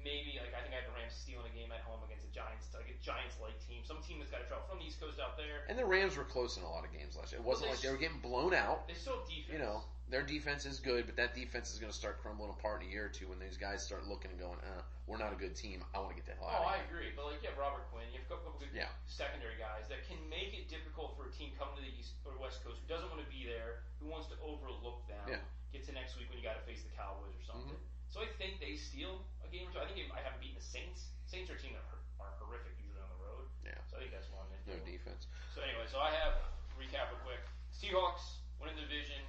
Maybe, like, I think I had the Rams stealing a game at home against a Giants-like team. Some team that's got to travel from the East Coast out there.
And the Rams were close in a lot of games last year. It wasn't like they were getting blown out.
They still have defense.
You know, their defense is good, but that defense is going to start crumbling apart in a year or two when these guys start looking and going, we're not a good team. I want to get the hell out of
I
here.
agree. But, like, you have Robert Quinn. You have a couple good secondary guys that can make it difficult for a team coming to the East or West Coast who doesn't want to be there, who wants to overlook them.
Yeah.
Get to next week when you got to face the Cowboys or something. Mm-hmm. So I think they steal a game or two. I think I haven't beaten the Saints. Saints are a team that are horrific usually on the road.
Yeah.
So I think that's one.
No defense.
So anyway, so I have recap real quick. Seahawks winning the division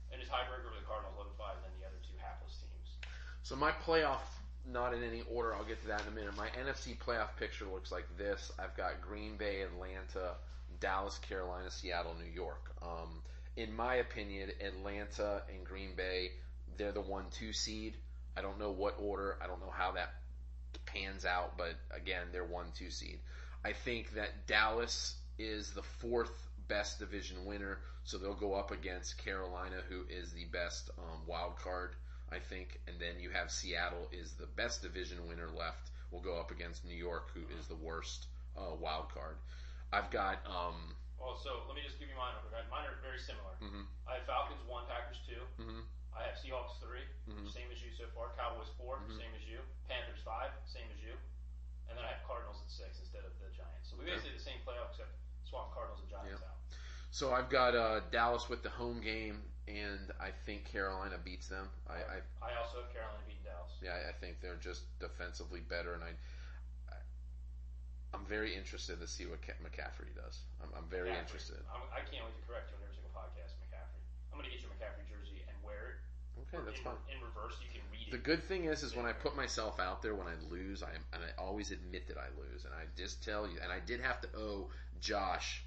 and a tiebreaker over the Cardinals 11-5, and then the other two hapless teams.
So my playoff, not in any order, I'll get to that in a minute. My NFC playoff picture looks like this. I've got Green Bay, Atlanta, Dallas, Carolina, Seattle, New York. In my opinion, Atlanta and Green Bay, they're the 1-2 seed. I don't know what order. I don't know how that pans out, but again, they're 1-2 seed. I think that Dallas is the 4th best division winner, so they'll go up against Carolina, who is the best wild card, I think. And then you have Seattle is the best division winner left. Will go up against New York, who is the worst wild card. I've got...
Well, so let me just give you mine. Mine are very similar.
Mm-hmm.
I have Falcons 1, Packers 2.
Mm-hmm.
I have Seahawks 3, same as you so far. Cowboys 4, same as you. Panthers 5, same as you. And then I have Cardinals at 6 instead of the Giants. So we basically the same playoff except swap Cardinals and Giants out.
So I've got Dallas with the home game, and I think Carolina beats them. I
also have Carolina beating Dallas.
Yeah, I think they're just defensively better, and I'm very interested to see what McCaffrey does. I'm very interested.
I can't wait to correct you on every single podcast, McCaffrey. I'm going to get you a McCaffrey jersey and wear it.
Okay, that's fine.
In reverse, you can read it.
The good thing is when I put myself out there, when I lose, and I always admit that I lose, and I just tell you, and I did have to owe Josh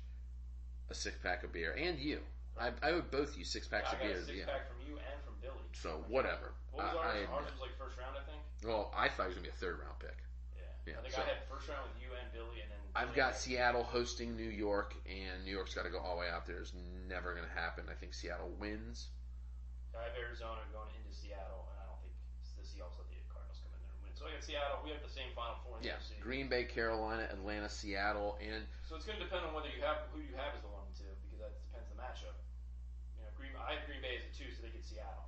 a 6-pack of beer, and you. I owed both you 6-packs of beer.
I got a 6-pack from you and from Billy.
So whatever.
What was ours? Ours was like first round, I think.
Well, I thought it was going to be a 3rd round pick.
Yeah. I think I had first round with you and Billy, and then
I've got Seattle hosting New York, and New York's got to go all the way out there. It's never going to happen. I think Seattle wins.
I have Arizona going into Seattle, and I don't think the Seahawks let the Cardinals come in there and win. So I got Seattle. We have the same Final Four in the NFC.
Green Bay, Carolina, Atlanta, Seattle, and
so it's going to depend on whether you have who you have as the 1 and 2, because that depends on the matchup. You know, I have Green Bay as a 2, so they get Seattle.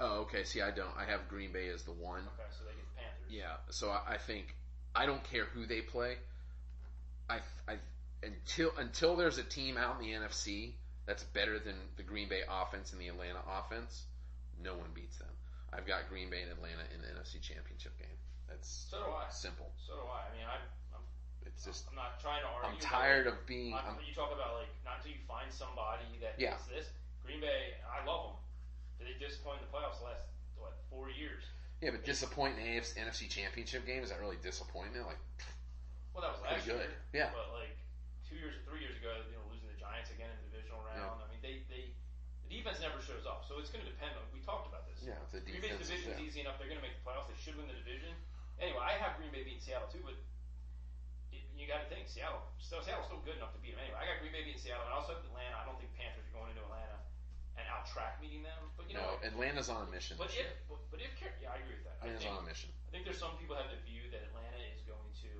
Oh, okay. See, I don't. I have Green Bay as the 1.
Okay, so they get the Panthers.
Yeah. So I think I don't care who they play. Until there's a team out in the NFC that's better than the Green Bay offense and the Atlanta offense, no one beats them. I've got Green Bay and Atlanta in the NFC Championship game. That's
so do I.
Simple.
So do I. I mean, I'm not trying to argue.
I'm tired of being.
You talk about like not until you find somebody that does this. Green Bay, I love them. They disappointed in the playoffs the last 4 years.
Yeah, but disappoint in the NFC Championship game, is that really disappointment? Like,
well, that was last year.
Yeah.
But like 2 years or 3 years ago, losing the Giants again in the divisional round.
Yeah.
I mean, the defense never shows up, so it's going to depend on. We talked about this.
Yeah, the
Green Bay's division is easy enough; they're going to make the playoffs. They should win the division. Anyway, I have Green Bay beating Seattle too, but you got to think Seattle's still good enough to beat them. Anyway, I got Green Bay beating Seattle, and I also have Atlanta. I don't think Panthers are going into Atlanta and out-track meeting them. But you know,
Atlanta's on a mission.
But if I agree with that.
Atlanta's on a mission.
I think there's some people have the view that Atlanta is going to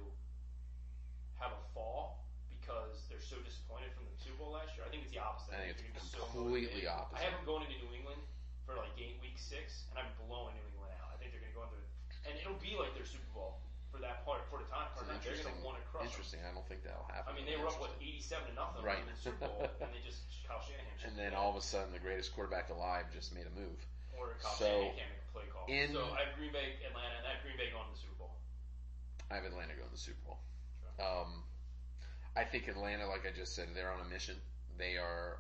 have a fall because they're so disappointed from the Super Bowl last year. I think it's the opposite.
I think it's completely opposite.
I have them going into New England for like week 6, and I'm blowing New England out. I think they're going to go into it, and it'll be like their Super Bowl for that part for the time. They're going to want to crush.
Interesting. I don't think that'll happen.
I mean, they were up 87-0
right.
in the Super Bowl, and they just Kyle Shanahan.
And then all of a sudden, the greatest quarterback alive just made a move.
Or Kyle Shanahan can't make a play call. So I have Green Bay, Atlanta, and I have Green Bay going to the Super Bowl.
I have Atlanta going to the Super Bowl.
Sure.
I think Atlanta, like I just said, they're on a mission. They are.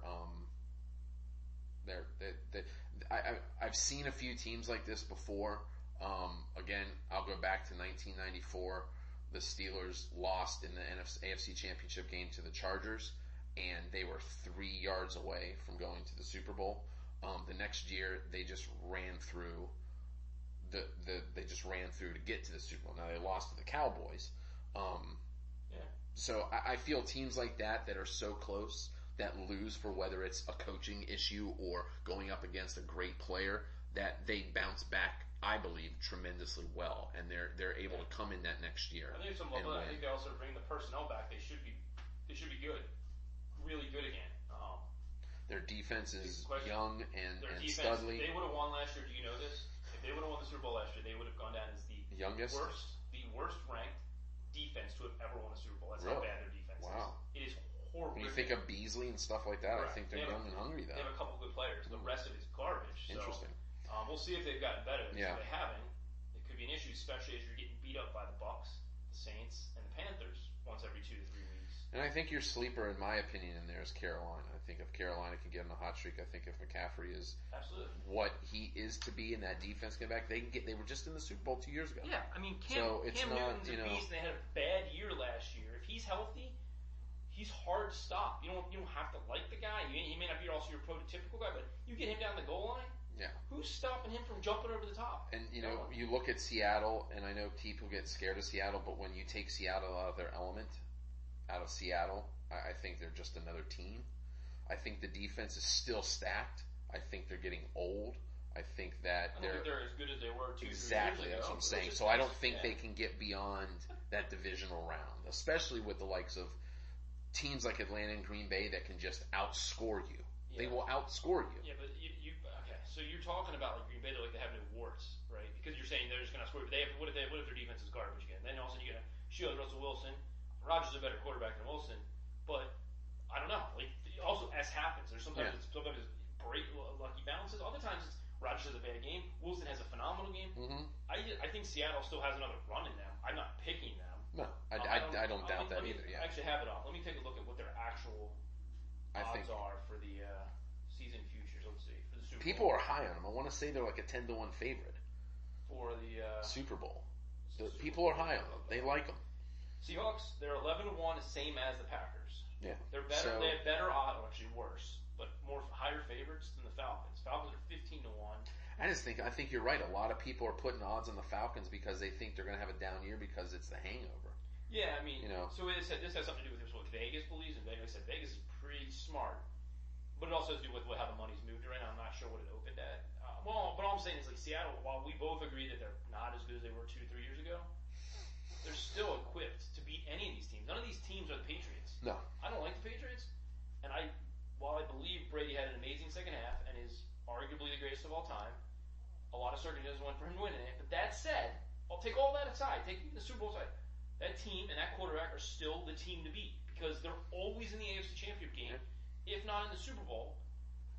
I've seen a few teams like this before. Again, I'll go back to 1994 the Steelers lost in the AFC Championship game to the Chargers, and they were 3 yards away from going to the Super Bowl. The next year, they just ran through they just ran through to get to the Super Bowl. Now they lost to the Cowboys. So I feel teams like that are so close that lose for whether it's a coaching issue or going up against a great player, that they bounce back, I believe, tremendously well, and they're able to come in that next year.
I think some level. I think they also bring the personnel back. They should be good, really good again.
Their defense is young and studly.
If they would have won last year, do you know this? If they would have won the Super Bowl last year, they would have gone down as the worst ranked defense to have ever won a Super Bowl. That's how bad their defense is. It is horrible.
When you think of Beasley and stuff like that, I think they're young and hungry, though.
They have a couple good players. The rest of it is garbage.
Interesting.
So, we'll see if they've gotten better. If they haven't, it could be an issue, especially as you're getting beat up by the Bucs, the Saints, and the Panthers once every 2 to 3 weeks.
And I think your sleeper, in my opinion, in there is Carolina. I think if Carolina can get on a hot streak, I think if McCaffrey is what he is to be in that defense get back, they were just in the Super Bowl 2 years ago.
Yeah, I mean, Cam Newton's a beast, and they had a bad year last year. If he's healthy, he's hard to stop. You don't have to like the guy. He may not be also your prototypical guy, but you get him down the goal line.
Yeah.
Who's stopping him from jumping over the top?
And you look at Seattle, and I know people get scared of Seattle, but when you take Seattle out of their element, out of Seattle, I think they're just another team. I think the defense is still stacked. I think they're getting old. I think that
they're as good as they were 2
exactly.
3 years ago.
That's what I'm saying. So I don't think they can get beyond that divisional round, especially with the likes of teams like Atlanta and Green Bay that can just outscore you. Yeah. They will outscore you.
Yeah, but okay. So you're talking about like Green Bay, they have no warts, right? Because you're saying they're just going to score. But what if their defense is garbage again? Then all of a sudden you're going to shield Russell Wilson. Rodgers is a better quarterback than Wilson, but I don't know. Like also, as happens, there's sometimes it's great lucky bounces. Other times it's Rodgers has a bad game. Wilson has a phenomenal game.
Mm-hmm.
I think Seattle still has another run in them. I'm not picking them.
No, I don't doubt that either. Yeah.
I actually have it off. Let me take a look at what their actual odds are for the season futures. Let's see for the Super Bowl.
People are high on them. I want to say they're like a 10-1 favorite
for the
Super Bowl. People are high on them. They like them.
Seahawks, they're 11-1, the same as the Packers.
Yeah,
they're better. They have better odds, or actually worse, but higher favorites than the Falcons. Falcons are 15-1.
I think you're right. A lot of people are putting odds on the Falcons because they think they're going to have a down year because it's the hangover.
Yeah, I mean, so this has something to do with what Vegas believes, and Vegas said Vegas is pretty smart, but it also has to do with how the money's moved around. I'm not sure what it opened at. But all I'm saying is like Seattle, while we both agree that they're not as good as they were 2 to 3 years ago, they're still equipped to beat any of these teams. None of these teams are the Patriots.
No.
I don't like the Patriots. And while I believe Brady had an amazing second half and is arguably the greatest of all time, a lot of circumstances went for him winning it. But that said, I'll take all that aside. Take the Super Bowl aside. That team and that quarterback are still the team to beat because they're always in the AFC Championship game, if not in the Super Bowl.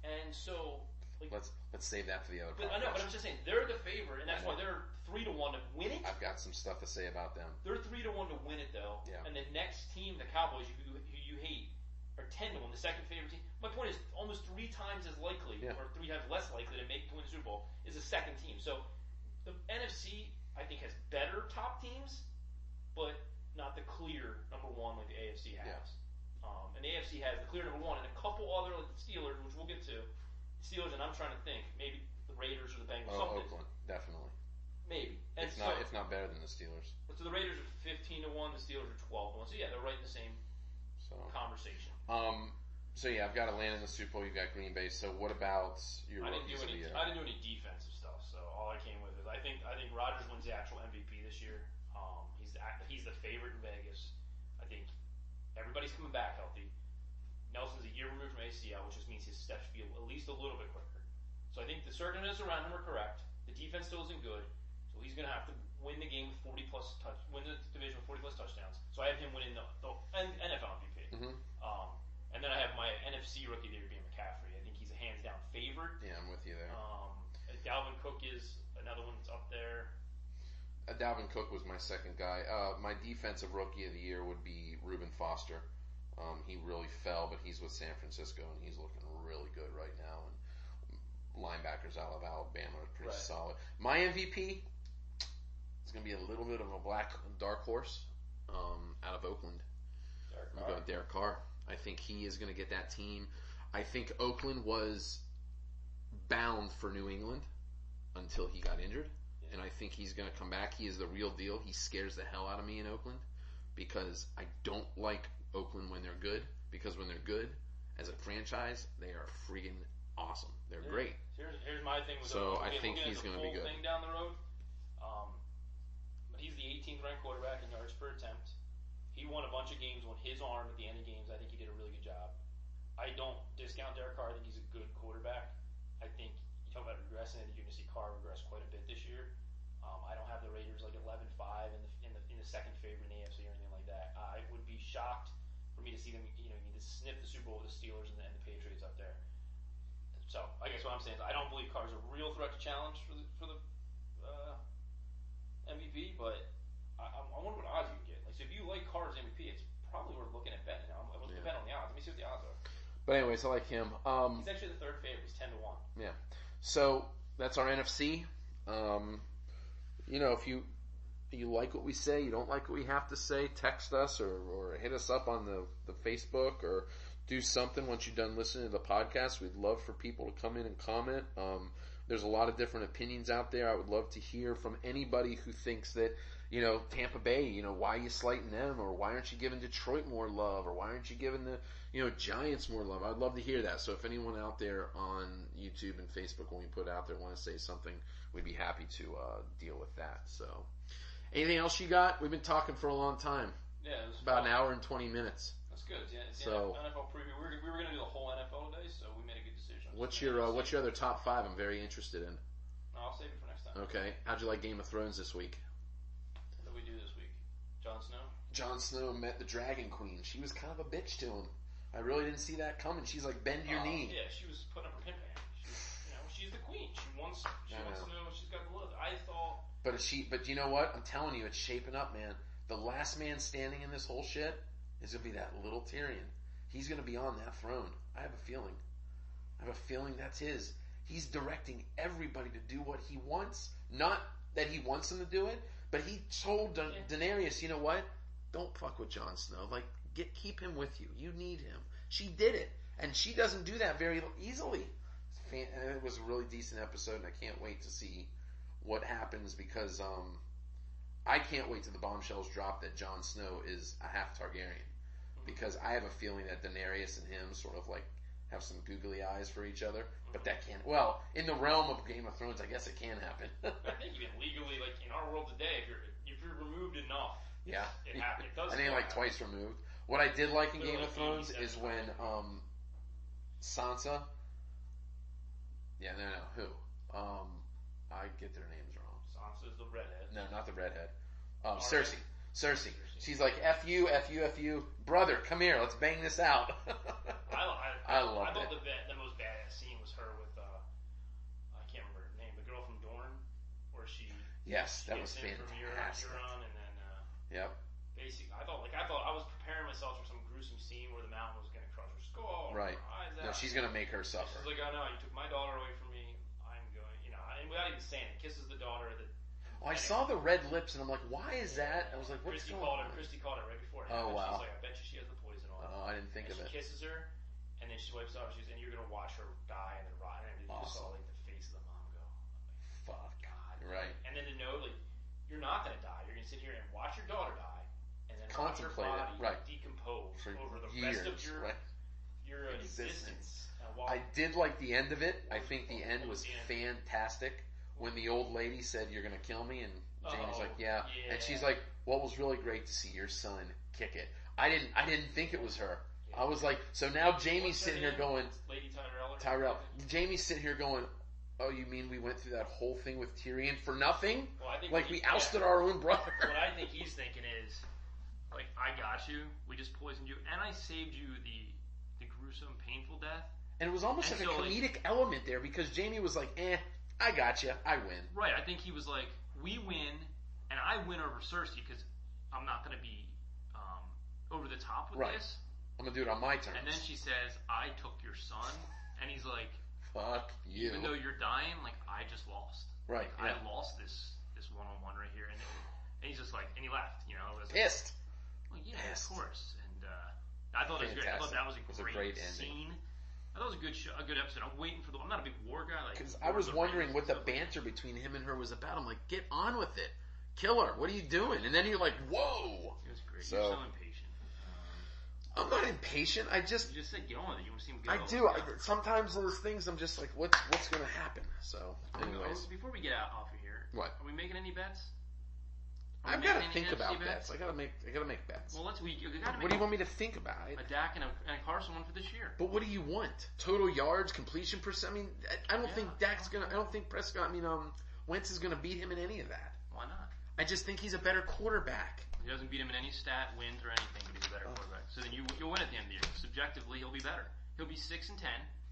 And so...
Let's save that for the other part.
I know, but I'm just saying, they're the favorite, and that's why they're 3-1 to win it.
I've got some stuff to say about them.
They're 3-1 to win it, though.
Yeah.
And the next team, the Cowboys, who you hate, are 10-1, the second favorite team. My point is, almost 3 times as likely, or 3 times less likely to win the Super Bowl is the second team. So the NFC, I think, has better top teams, but not the clear number 1 like the AFC has.
Yeah.
And the AFC has the clear number 1, and a couple other like the Steelers, which we'll get to. Steelers, and I'm trying to think, maybe the Raiders or the Bengals. Something.
Oakland, definitely.
Maybe. And
if not better than the Steelers.
So the Raiders are 15-1, the Steelers are 12-1. So yeah, they're right in the same conversation.
So yeah, I've got Atlanta in the Super Bowl. You've got Green Bay. So what about your rookies of the year?
I didn't do any defensive stuff. So all I came with is I think Rodgers wins the actual MVP this year. He's the favorite in Vegas. I think everybody's coming back healthy. Nelson's a year removed from ACL, which just means his steps should be at least a little bit quicker. So I think the circumstances around him are correct. The defense still isn't good, so he's going to have to win the game with win the division with 40 plus touchdowns. So I have him winning the NFL MVP.
Mm-hmm.
And then I have my NFC rookie of the year being McCaffrey. I think he's a hands down favorite.
Yeah, I'm with you there.
Dalvin Cook is another one that's up there.
Dalvin Cook was my second guy. My defensive rookie of the year would be Reuben Foster. He really fell, but he's with San Francisco, and he's looking really good right now. And linebackers out of Alabama are pretty solid. My MVP is going to be a little bit of a dark horse. out of Oakland.
Derek
I'm
Carr.
going with Derek Carr. I think he is going to get that team. I think Oakland was bound for New England until he got injured. And I think he's going to come back. He is the real deal. He scares the hell out of me in Oakland because I don't like Oakland when they're good. Because when they're good, as a franchise, they are freaking awesome. They're great.
Here's my thing with
So
Oakland.
I think he's going to be good.
Thing down the road. But he's the 18th ranked quarterback in yards per attempt. He won a bunch of games on his arm at the end of games. I think he did a really good job. I don't discount Derek Carr. I think he's a good quarterback. I think you talk about regressing. I think you're going to see Carr regress quite a bit this year. I don't have the Raiders like 11-5 in the second favorite in the AFC or anything like that. I would be shocked for me to see them, need to sniff the Super Bowl with the Steelers and the Patriots up there. So I guess what I'm saying is I don't believe Carr's a real threat to challenge for the MVP, but I wonder what odds you can get. Like, so if you like Carr's MVP, it's probably worth looking at betting. I'm looking to bet on the odds. Let me see what the odds are.
But anyways, I like him.
He's actually the third favorite. He's 10-1.
Yeah. So that's our NFC. If you like what we say, you don't like what we have to say, text us or hit us up on the Facebook or do something once you're done listening to the podcast. We'd love for people to come in and comment. There's a lot of different opinions out there. I would love to hear from anybody who thinks that, Tampa Bay, why are you slighting them? Or why aren't you giving Detroit more love? Or why aren't you giving the, Giants more love? I'd love to hear that. So if anyone out there on YouTube and Facebook, when we put it out there, want to say something, we'd be happy to deal with that. So anything else you got? We've been talking for a long time.
Yeah, it was
about an hour and 20 minutes.
That's good. Yeah, it's
so,
the NFL preview. We were going to do the whole NFL today, so we made a good decision.
What's your other top 5? I'm very interested in.
No, I'll save it for next time.
Okay. How'd you like Game of Thrones this week?
What did we do this week? Jon Snow?
Jon Snow met the Dragon Queen. She was kind of a bitch to him. I really didn't see that coming. She's like, bend your knee.
Yeah, she was putting up her pimp hand. She's the queen. She wants to know she's got the love. I thought.
But you know what? I'm telling you, it's shaping up, man. The last man standing in this whole shit is going to be that little Tyrion. He's going to be on that throne. I have a feeling that's his. He's directing everybody to do what he wants. Not that he wants them to do it, but he told Daenerys, you know what? Don't fuck with Jon Snow. Like, keep him with you. You need him. She did it. And she doesn't do that very easily. It was a really decent episode, and I can't wait to see what happens because I can't wait till the bombshells drop that Jon Snow is a half Targaryen. Because I have a feeling that Daenerys and him sort of like have some googly eyes for each other. But that can't. Well, in the realm of Game of Thrones, I guess it can happen.
I think even legally, like in our world today, if you're removed enough,
yeah,
it happens. It does.
I think like twice removed. What I did like in Game of Thrones is when Sansa. Yeah, no, who? I get their names wrong.
Sansa's the redhead.
No, not the redhead. Cersei. She's like, F you, brother, come here, let's bang this out. I loved it.
The most badass scene was her with, I can't remember her name, the girl from Dorne, where she.
Yes, that was fantastic.
From Euron, and then.
Yep.
Basically, I thought I was preparing myself for some gruesome scene where the mountain was going to crush her skull.
Right.
Her eyes out.
No, she's going to make her suffer.
She's like, oh no, you took my daughter away from me. I'm going, and without even saying it, kisses the daughter.
I saw the red lips, and I'm like, why is that? I was like, what's going on?
Christy called her right before.
Oh, wow.
She's like, I bet you she has the poison on.
Oh, I didn't think of it.
She kisses her, and then she wipes it off. And you're going to watch her die and then rot. And you just saw like the face of the mom go,
fuck.
God.
Right.
And then to know, like, you're not going to die. You're going to sit here and watch your daughter die, and then
contemplate
watch her body
it.
decompose
for
over the
years,
rest of your existence.
I did like the end of it. I think the end was fantastic. When the old lady said, "You're going to kill me," and Jamie's like, yeah. And she's like, well, it was really great to see your son kick it. I didn't think it was her. Yeah. I was like, so now Jamie's sitting here going,
Lady
Tyrell. Jamie's sitting here going, oh, you mean we went through that whole thing with Tyrion for nothing?
Well, I think
like we ousted our own brother.
What I think he's thinking is, like, I got you. We just poisoned you, and I saved you the gruesome, painful death.
And it was almost like a comedic element there because Jamie was like, I got you. I win.
Right. I think he was like, we win, and I win over Cersei because I'm not going to be over the top with this.
I'm going to do it on my terms.
And then she says, I took your son, and he's like,
fuck you.
Even though you're dying, like, I just lost.
Right.
Like, I lost this one-on-one right here. And he's just like, and he laughed,
Pissed.
Well, yeah,
pissed.
of course. And I thought it was great. I thought that was a great
ending.
scene. I thought it was a good episode. I'm waiting for I'm not a big war guy.
Because I was wondering what the banter between him and her was about. I'm like, get on with it. Kill her. What are you doing? And then you're like, whoa.
It was great.
So,
You're so impatient.
I'm not impatient.
You just said get on with it. You want to see him go.
I do. Sometimes those things, I'm just like, what's going to happen? So, anyways.
Before we get off of here,
what?
Are we making any bets?
I've got to think about bets. I got to make bets.
Well, what
do you want me to think about?
A Dak and a Carson one for this year.
But what do you want? Total yards, completion percent. I mean, I don't think Dak's gonna. I don't think Prescott. Wentz is gonna beat him in any of that.
Why not?
I just think he's a better quarterback.
He doesn't beat him in any stat, wins, or anything, but he's a better quarterback. So then you'll win at the end of the year. Subjectively, he'll be better. He'll be 6-10.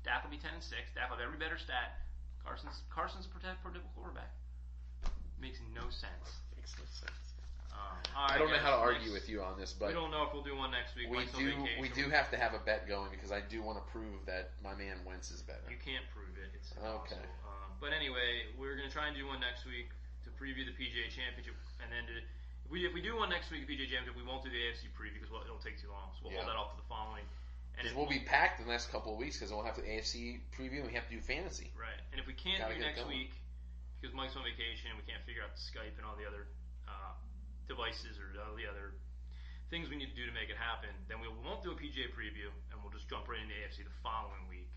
Dak will be 10-6. Dak will have every better stat. Carson's a predictable quarterback. Makes no sense.
Makes no sense.
Right,
I don't know how to argue with you on this, but
we don't know if we'll do one next week.
We do have to have a bet going because I do want to prove that my man Wentz is better.
You can't prove it. It's
okay.
But anyway, we're going to try and do one next week to preview the PGA Championship, and then if we do one next week, the PGA Championship, we won't do the AFC preview because it'll take too long. So we'll hold that off to the following. And
we'll be packed the next couple of weeks because we'll have the AFC preview and we have to do fantasy.
Right. And if we can't do next week because Mike's on vacation and we can't figure out the Skype and all the other devices or all the other things we need to do to make it happen, then we won't do a PGA preview and we'll just jump right into AFC the following week.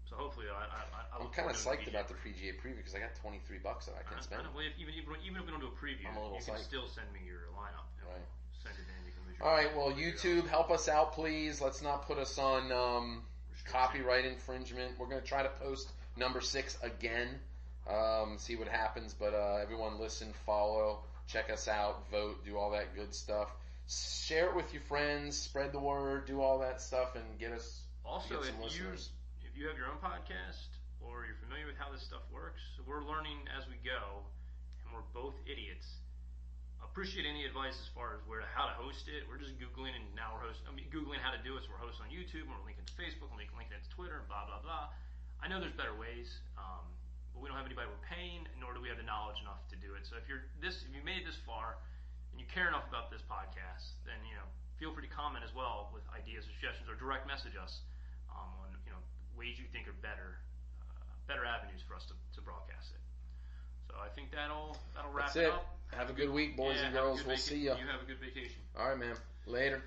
So hopefully,
I'm kind of psyched about the PGA preview because I got $23 that I can spend.
Well, even if we don't do a preview, you can still send me your lineup.
Right.
Send it in. You can lose your
all right. Well, YouTube, help us out, please. Let's not put us on copyright infringement. We're going to try to post number 6 again. See what happens. But everyone, listen, follow, check us out, vote, do all that good stuff. Share it with your friends, spread the word, do all that stuff, and get us some listeners.
If you have your own podcast or you're familiar with how this stuff works, we're learning as we go, and we're both idiots. Appreciate any advice as far as how to host it. We're just Googling, and now we're Googling how to do it, so we're hosting on YouTube, and we're linking to Facebook, and linking it to Twitter, and blah, blah, blah. I know there's better ways, but we don't have anybody we're paying, nor do we have the knowledge enough to do it. So if you made it this far, and you care enough about this podcast, then feel free to comment as well with ideas, suggestions, or direct message us on ways you think are better avenues for us to broadcast it. So I think that'll wrap it up.
Have a good week, boys and girls. We'll see you.
You have a good vacation.
All right, man. Later.